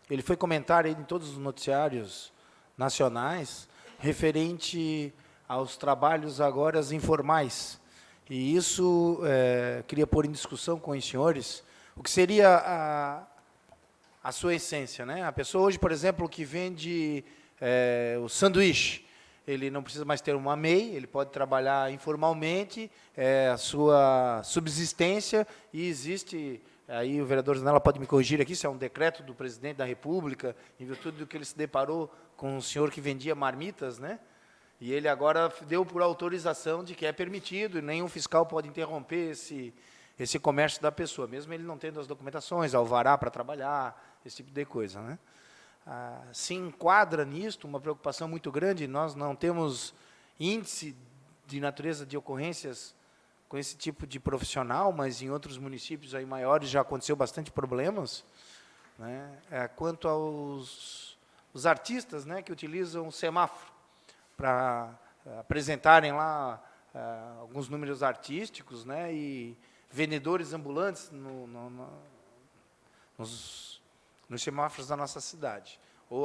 ele foi comentar aí em todos os noticiários nacionais, referente aos trabalhos agora informais. E isso, queria pôr em discussão com os senhores, o que seria a sua essência, né? A pessoa hoje, por exemplo, que vende o sanduíche, ele não precisa mais ter uma MEI, ele pode trabalhar informalmente, a sua subsistência, e existe, aí o vereador Zanella pode me corrigir aqui, isso é um decreto do presidente da República, em virtude do que ele se deparou com um senhor que vendia marmitas, né? E ele agora deu por autorização de que é permitido, e nenhum fiscal pode interromper esse comércio da pessoa, mesmo ele não tendo as documentações, alvará para trabalhar, esse tipo de coisa, né? Se enquadra nisto uma preocupação muito grande. Nós não temos índice de natureza de ocorrências com esse tipo de profissional, mas em outros municípios aí maiores já aconteceu bastante problemas, né? Quanto aos artistas, né, que utilizam o semáforo para apresentarem lá alguns números artísticos, né, e vendedores ambulantes nos semáforos da nossa cidade.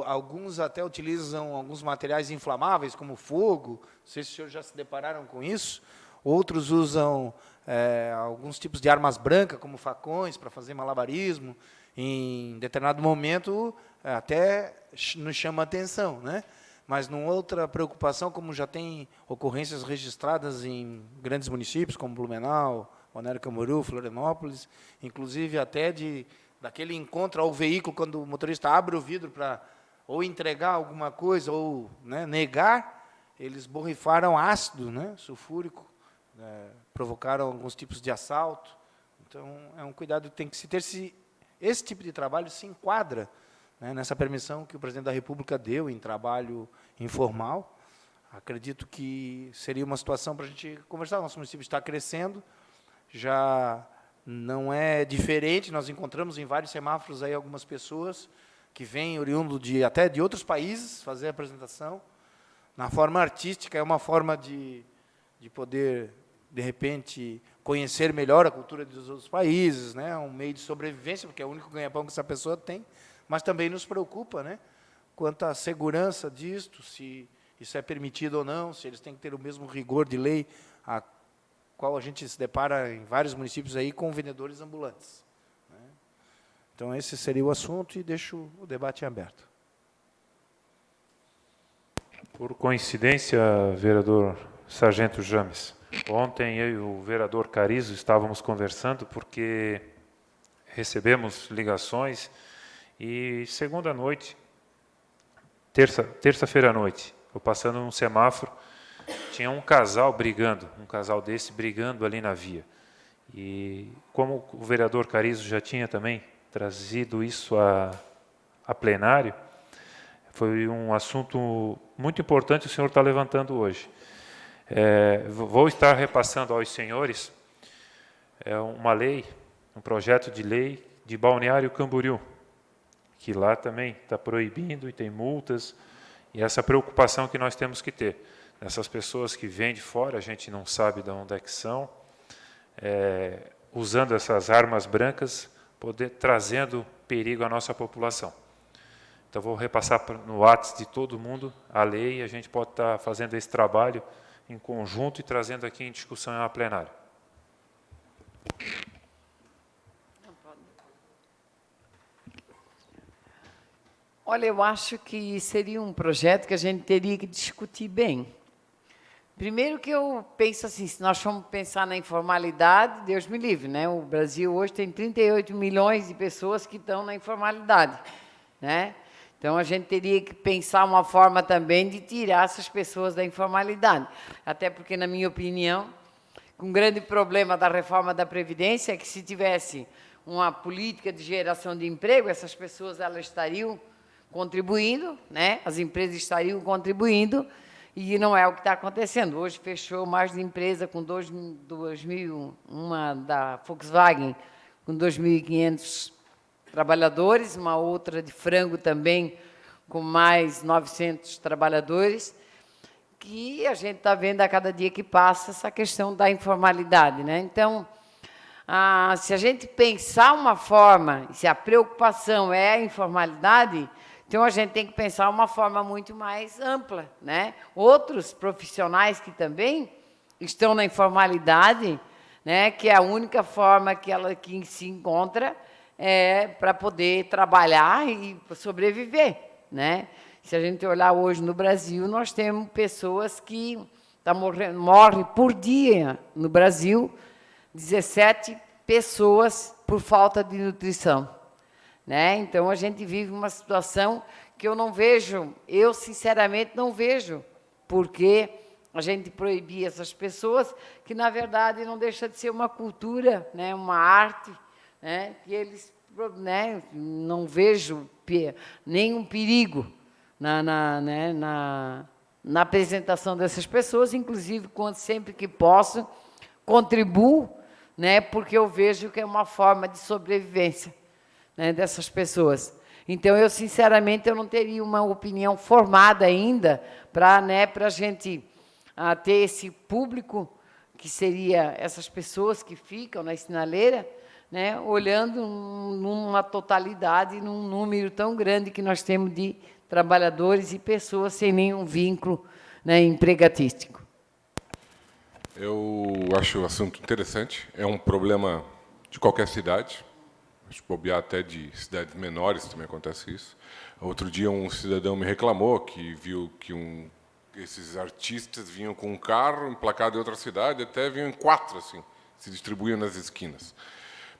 Alguns até utilizam alguns materiais inflamáveis, como fogo, não sei se os senhores já se depararam com isso. Outros usam alguns tipos de armas brancas, como facões, para fazer malabarismo. Em determinado momento, até nos chama a atenção, né? Mas, numa outra preocupação, como já tem ocorrências registradas em grandes municípios, como Blumenau, Balneário Camboriú, Florianópolis, inclusive até daquele encontro ao veículo, quando o motorista abre o vidro para ou entregar alguma coisa, ou, né, negar, eles borrifaram ácido, né, sulfúrico, provocaram alguns tipos de assalto. Então, é um cuidado que tem que se ter, se esse tipo de trabalho se enquadra né, nessa permissão que o presidente da República deu em trabalho informal. Acredito que seria uma situação para a gente conversar. Nosso município está crescendo, já não é diferente, nós encontramos em vários semáforos aí algumas pessoas que vêm oriundo até de outros países fazer a apresentação. Na forma artística, é uma forma de poder, de repente, conhecer melhor a cultura dos outros países, né? Um meio de sobrevivência, porque é o único ganha-pão que essa pessoa tem, mas também nos preocupa, né? Quanto à segurança disto, se isso é permitido ou não, se eles têm que ter o mesmo rigor de lei a qual a gente se depara em vários municípios aí com vendedores ambulantes, né? Então, esse seria o assunto e deixo o debate em aberto. Por coincidência, vereador Sargento James, ontem eu e o vereador Carizo estávamos conversando porque recebemos ligações e segunda noite, terça-feira à noite, eu passando num semáforo, tinha um casal brigando, brigando ali na via. E como o vereador Carizo já tinha também trazido isso a plenário, foi um assunto muito importante o senhor está levantando hoje. Vou estar repassando aos senhores uma lei, um projeto de lei de Balneário Camboriú, que lá também está proibindo e tem multas, e essa preocupação que nós temos que ter. Essas pessoas que vêm de fora, a gente não sabe de onde é que são, usando essas armas brancas, trazendo perigo à nossa população. Então, vou repassar no WhatsApp de todo mundo a lei e a gente pode estar fazendo esse trabalho em conjunto e trazendo aqui em discussão em uma plenária. Olha, eu acho que seria um projeto que a gente teria que discutir bem. Primeiro que eu penso assim, se nós formos pensar na informalidade, Deus me livre, né? O Brasil hoje tem 38 milhões de pessoas que estão na informalidade, né? Então, a gente teria que pensar uma forma também de tirar essas pessoas da informalidade. Até porque, na minha opinião, um grande problema da reforma da Previdência é que, se tivesse uma política de geração de emprego, essas pessoas elas estariam contribuindo, né? As empresas estariam contribuindo, e não é o que está acontecendo. Hoje fechou mais de empresa com 2.000, uma da Volkswagen com 2.500 trabalhadores, uma outra de frango também com mais 900 trabalhadores, que a gente está vendo a cada dia que passa essa questão da informalidade, né? Então, se a gente pensar uma forma, se a preocupação é a informalidade, então a gente tem que pensar uma forma muito mais ampla, né? Outros profissionais que também estão na informalidade, né? Que é a única forma que se encontra para poder trabalhar e sobreviver, né? Se a gente olhar hoje no Brasil, nós temos pessoas que morrem por dia no Brasil, 17 pessoas por falta de nutrição, né? Então, a gente vive uma situação que eu não vejo, eu sinceramente não vejo, porque a gente proibir essas pessoas, que na verdade não deixa de ser uma cultura, né? Uma arte, né? Que eles, né? Não vejo nenhum perigo na apresentação dessas pessoas, inclusive, sempre que posso, contribuo, né? Porque eu vejo que é uma forma de sobrevivência, né, dessas pessoas. Então, eu, sinceramente, eu não teria uma opinião formada ainda para, né, a gente ter esse público, que seria essas pessoas que ficam na sinaleira, né, olhando numa totalidade, num número tão grande que nós temos de trabalhadores e pessoas sem nenhum vínculo, né, empregatístico. Eu acho o assunto interessante. É um problema de qualquer cidade. Acho que bobear até de cidades menores também acontece isso. Outro dia um cidadão me reclamou que viu que esses artistas vinham com um carro emplacado em outra cidade, até vinham em 4, assim, se distribuíam nas esquinas.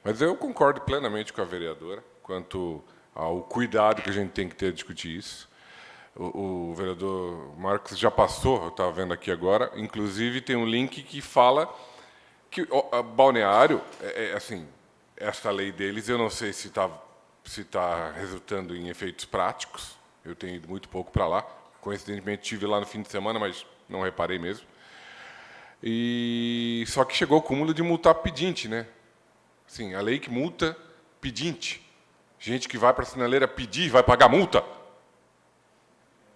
Mas eu concordo plenamente com a vereadora quanto ao cuidado que a gente tem que ter de discutir isso. O vereador Marcos já passou, eu estava vendo aqui agora, inclusive tem um link que fala que o Balneário, assim, essa lei deles, eu não sei se está se está resultando em efeitos práticos. Eu tenho ido muito pouco para lá. Coincidentemente, estive lá no fim de semana, mas não reparei mesmo. E só que chegou o cúmulo de multar pedinte, né? Assim, a lei que multa pedinte. Gente que vai para a sinaleira pedir, vai pagar multa.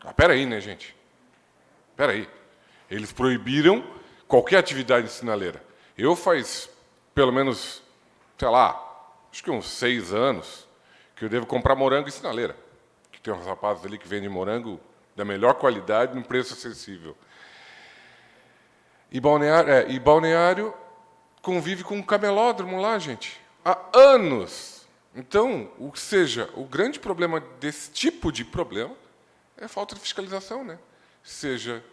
Ah, peraí, né, gente? Peraí. Eles proibiram qualquer atividade de sinaleira. Eu faz, pelo menos, sei lá, acho que uns 6 anos, que eu devo comprar morango em sinaleira. Que tem uns rapazes ali que vendem morango da melhor qualidade, num preço acessível. E Balneário convive com um camelódromo lá, gente, há anos. Então, o grande problema desse tipo de problema é a falta de fiscalização, né? Seja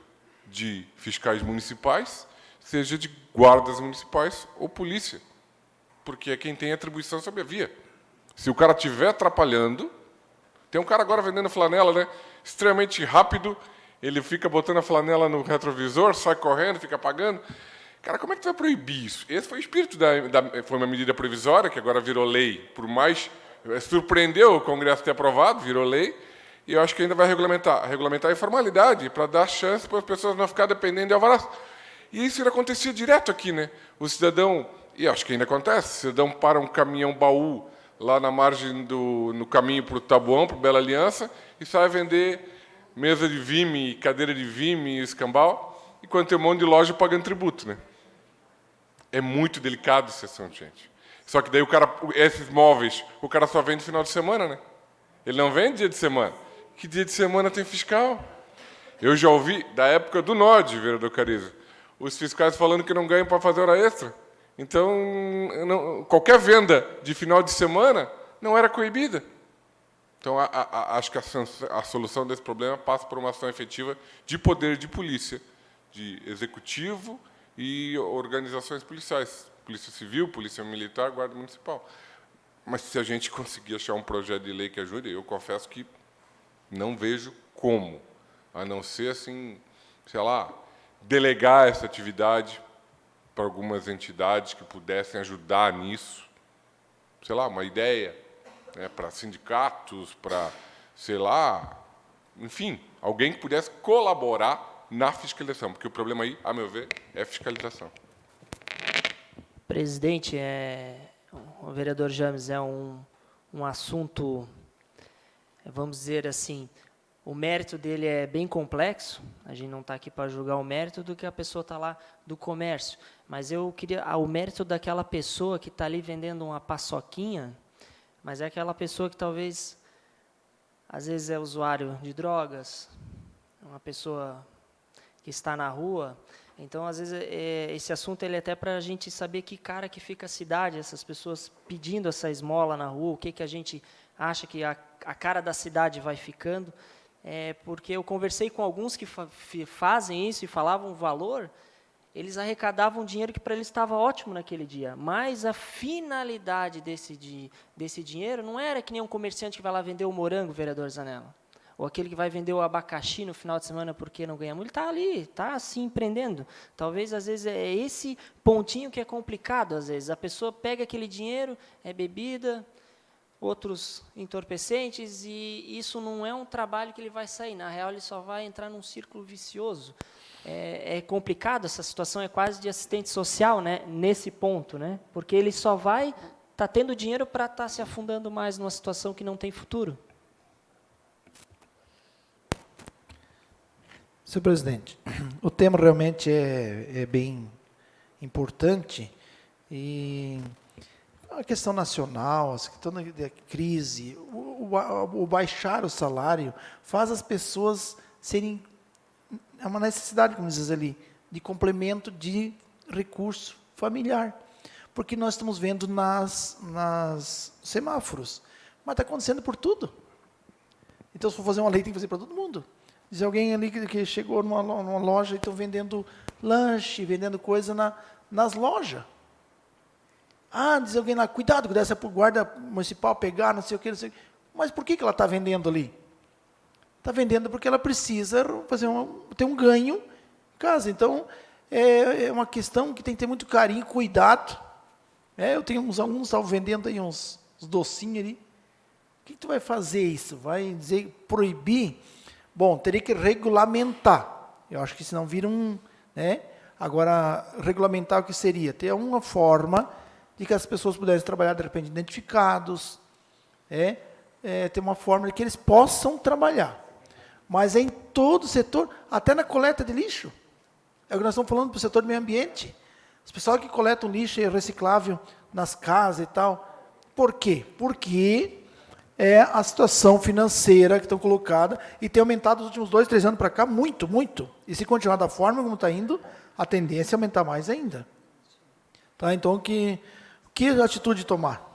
de fiscais municipais, seja de guardas municipais ou polícia, porque é quem tem atribuição sobre a via. Se o cara estiver atrapalhando, tem um cara agora vendendo flanela, né? Extremamente rápido, ele fica botando a flanela no retrovisor, sai correndo, fica apagando. Cara, como é que tu vai proibir isso? Esse foi o espírito foi uma medida provisória, que agora virou lei, por mais... Surpreendeu o Congresso ter aprovado, virou lei, e eu acho que ainda vai regulamentar. Regulamentar a informalidade, para dar chance para as pessoas não ficarem dependendo de alvarás. E isso acontecia direto aqui, né? O cidadão, e acho que ainda acontece, o cidadão para um caminhão-baú lá na margem no caminho para o Tabuão, para o Bela Aliança, e sai vender mesa de vime, cadeira de vime, escambau, enquanto tem um monte de loja pagando tributo, né? É muito delicado esse assunto, gente. Só que daí esses móveis, o cara só vende no final de semana, né? Ele não vende dia de semana. Que dia de semana tem fiscal? Eu já ouvi, da época do NOD, vereador Cariza, os fiscais falando que não ganham para fazer hora extra. Então, qualquer venda de final de semana não era coibida. Então, acho que a solução desse problema passa por uma ação efetiva de poder de polícia, de executivo e organizações policiais. Polícia Civil, Polícia Militar, Guarda Municipal. Mas se a gente conseguir achar um projeto de lei que ajude, eu confesso que não vejo como, a não ser, assim, sei lá, delegar essa atividade para algumas entidades que pudessem ajudar nisso. Sei lá, uma ideia, né, para sindicatos, para, sei lá, enfim, alguém que pudesse colaborar na fiscalização, porque o problema aí, a meu ver, é fiscalização. Presidente, o vereador James, é um assunto, vamos dizer assim, o mérito dele é bem complexo, a gente não está aqui para julgar o mérito do que a pessoa está lá do comércio, mas eu queria, o mérito daquela pessoa que está ali vendendo uma paçoquinha, mas é aquela pessoa que talvez, às vezes é usuário de drogas, uma pessoa que está na rua. Então, às vezes, esse assunto ele é até para a gente saber que cara que fica a cidade, essas pessoas pedindo essa esmola na rua, o que a gente acha que a cara da cidade vai ficando. Porque eu conversei com alguns que fazem isso e falavam o valor, eles arrecadavam dinheiro que para eles estava ótimo naquele dia, mas a finalidade desse dinheiro não era que nem um comerciante que vai lá vender o morango, vereador Zanella, ou aquele que vai vender o abacaxi no final de semana porque não ganha muito. Ele está ali, está assim, empreendendo. Talvez, às vezes, é esse pontinho que é complicado, às vezes. A pessoa pega aquele dinheiro, é bebida, outros entorpecentes, e isso não é um trabalho que ele vai sair. Na real, ele só vai entrar num círculo vicioso. É complicado, essa situação é quase de assistente social, né, nesse ponto, né, porque ele só vai estar tendo dinheiro para estar se afundando mais numa situação que não tem futuro. Senhor presidente, o tema realmente é bem importante e a questão nacional, a questão da crise, o baixar o salário faz as pessoas serem, é uma necessidade, como diz ali, de complemento de recurso familiar, porque nós estamos vendo nas semáforos, mas está acontecendo por tudo. Então, se for fazer uma lei, tem que fazer para todo mundo. Diz alguém ali que chegou numa loja e estão vendendo lanche, vendendo coisa nas lojas. Ah, diz alguém lá, cuidado, se é para o guarda municipal pegar, não sei o que, não sei o que. Mas por que ela está vendendo ali? Está vendendo porque ela precisa ter um ganho em casa. Então, é uma questão que tem que ter muito carinho, cuidado. Eu tenho uns alunos que estavam vendendo aí uns docinhos ali. que tu vai fazer isso? Vai dizer proibir? Bom, teria que regulamentar. Eu acho que senão vira um... Né? Agora, regulamentar o que seria? Ter uma forma de que as pessoas pudessem trabalhar, de repente, identificados, ter uma forma de que eles possam trabalhar. Mas é em todo o setor, até na coleta de lixo. É o que nós estamos falando para o setor do meio ambiente. Os pessoal que coletam lixo reciclável nas casas e tal. Por quê? Porque é a situação financeira que estão colocada e tem aumentado nos últimos 2, 3 anos para cá muito, muito. E se continuar da forma como está indo, a tendência é aumentar mais ainda. Tá? Então, que atitude tomar?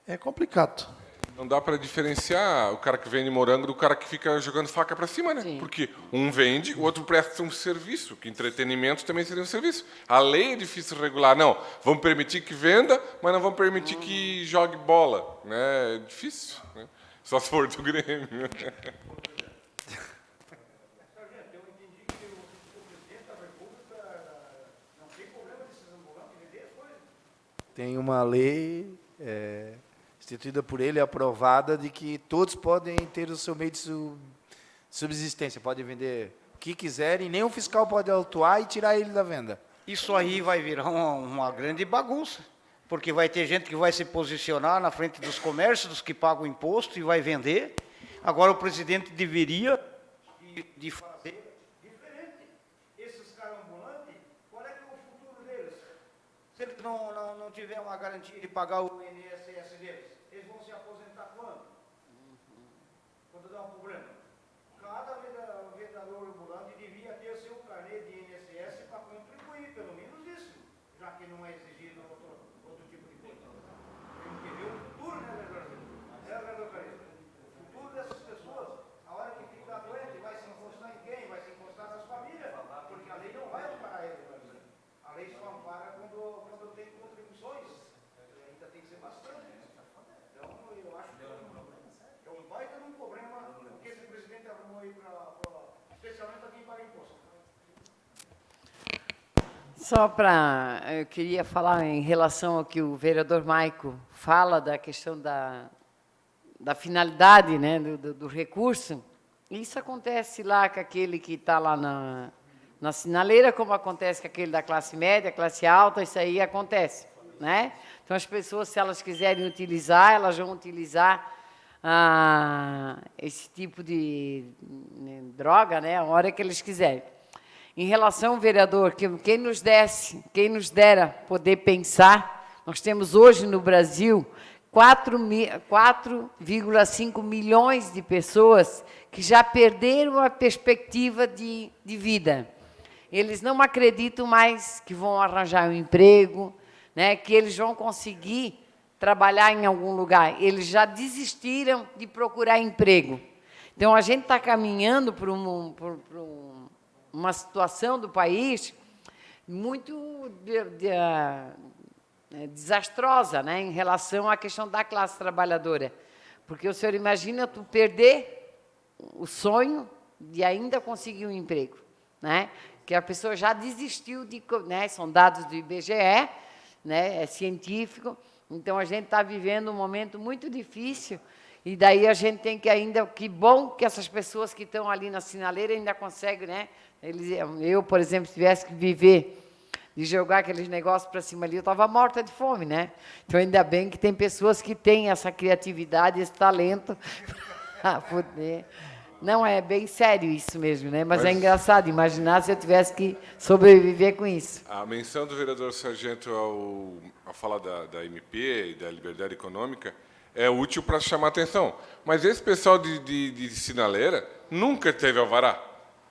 É complicado. Não dá para diferenciar o cara que vende morango do cara que fica jogando faca para cima, né? Sim. Porque um vende, o outro presta um serviço, que entretenimento também seria um serviço. A lei é difícil regular. Não, vamos permitir que venda, mas não vamos permitir que jogue bola. Né? É difícil. Né? Só se for do Grêmio. Tem uma lei instituída por ele, aprovada, de que todos podem ter o seu meio de subsistência, podem vender o que quiserem, nem o fiscal pode autuar e tirar ele da venda. Isso aí vai virar uma grande bagunça, porque vai ter gente que vai se posicionar na frente dos comércios, dos que pagam imposto e vai vender. Agora o presidente deveria de fazer diferente. Esses caras ambulantes, qual é que é o futuro deles? Se eles não tiver uma garantia de pagar o INSS deles, eles vão se aposentar quando? Quando dá um problema. Cada vendedor ambulante devia ter seu carnê de INSS para contribuir, pelo menos isso, já que não é exigido outro tipo de coisa. Temos que ver o futuro, né, vereador Carlos? O futuro dessas pessoas, a hora que ficar doente, vai se encostar em quem? Vai se encostar nas famílias, porque a lei não vai amparar ele. A lei só ampara quando tem contribuições. Ainda tem que ser bastante. Então, eu acho que é um baita de um problema o que esse presidente arrumou aí, especialmente para quem paga imposto. Só para... Eu queria falar em relação ao que o vereador Maico fala da questão da finalidade, né, do recurso. Isso acontece lá com aquele que está lá na sinaleira, como acontece com aquele da classe média, classe alta, isso aí acontece. Né? Então, as pessoas, se elas quiserem utilizar, elas vão utilizar esse tipo de droga, né, a hora que eles quiserem. Em relação ao vereador, quem nos dera poder pensar, nós temos hoje no Brasil 4,5 milhões de pessoas que já perderam a perspectiva de vida. Eles não acreditam mais que vão arranjar um emprego, né, que eles vão conseguir trabalhar em algum lugar. Eles já desistiram de procurar emprego. Então, a gente está caminhando por uma situação do país muito desastrosa, né, em relação à questão da classe trabalhadora. Porque o senhor imagina tu perder o sonho de ainda conseguir um emprego, né? Que a pessoa já desistiu de... Né, são dados do IBGE, né, é científico. Então, a gente está vivendo um momento muito difícil e daí a gente tem que ainda... Que bom que essas pessoas que estão ali na sinaleira ainda conseguem, né? Eu, por exemplo, se tivesse que viver de jogar aqueles negócios para cima ali, eu estava morta de fome, né? Então, ainda bem que tem pessoas que têm essa criatividade, esse talento para poder... Não, é bem sério isso mesmo, né? Mas é engraçado imaginar se eu tivesse que sobreviver com isso. A menção do vereador Sargento ao falar da MP e da liberdade econômica é útil para chamar atenção. Mas esse pessoal de sinaleira nunca teve alvará,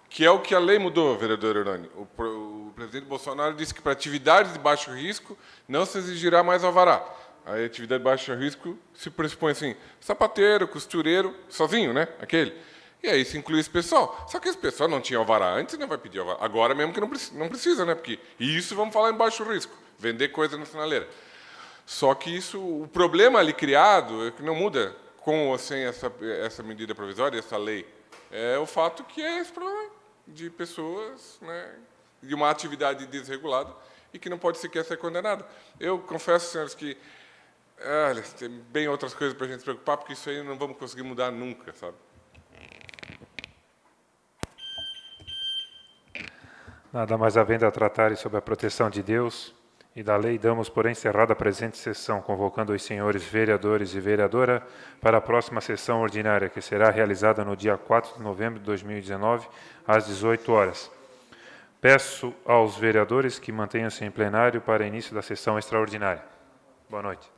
que é o que a lei mudou, vereador Hernani. O presidente Bolsonaro disse que para atividades de baixo risco não se exigirá mais alvará. A atividade de baixo risco se pressupõe assim, sapateiro, costureiro, sozinho, né? Aquele. E aí se inclui esse pessoal. Só que esse pessoal não tinha alvará antes, não vai pedir alvará. Agora mesmo que não precisa, né? Porque isso vamos falar em baixo risco, vender coisa na sinaleira. Só que isso, o problema ali criado, é que não muda com ou sem essa medida provisória, essa lei, é o fato que é esse problema de pessoas, né, de uma atividade desregulada e que não pode sequer ser condenada. Eu confesso, senhores, que Olha, tem bem outras coisas para a gente se preocupar, porque isso aí não vamos conseguir mudar nunca, sabe? Nada mais havendo a tratar sobre a proteção de Deus e da lei, damos por encerrada a presente sessão, convocando os senhores vereadores e vereadora para a próxima sessão ordinária, que será realizada no dia 4 de novembro de 2019, às 18 horas. Peço aos vereadores que mantenham-se em plenário para início da sessão extraordinária. Boa noite.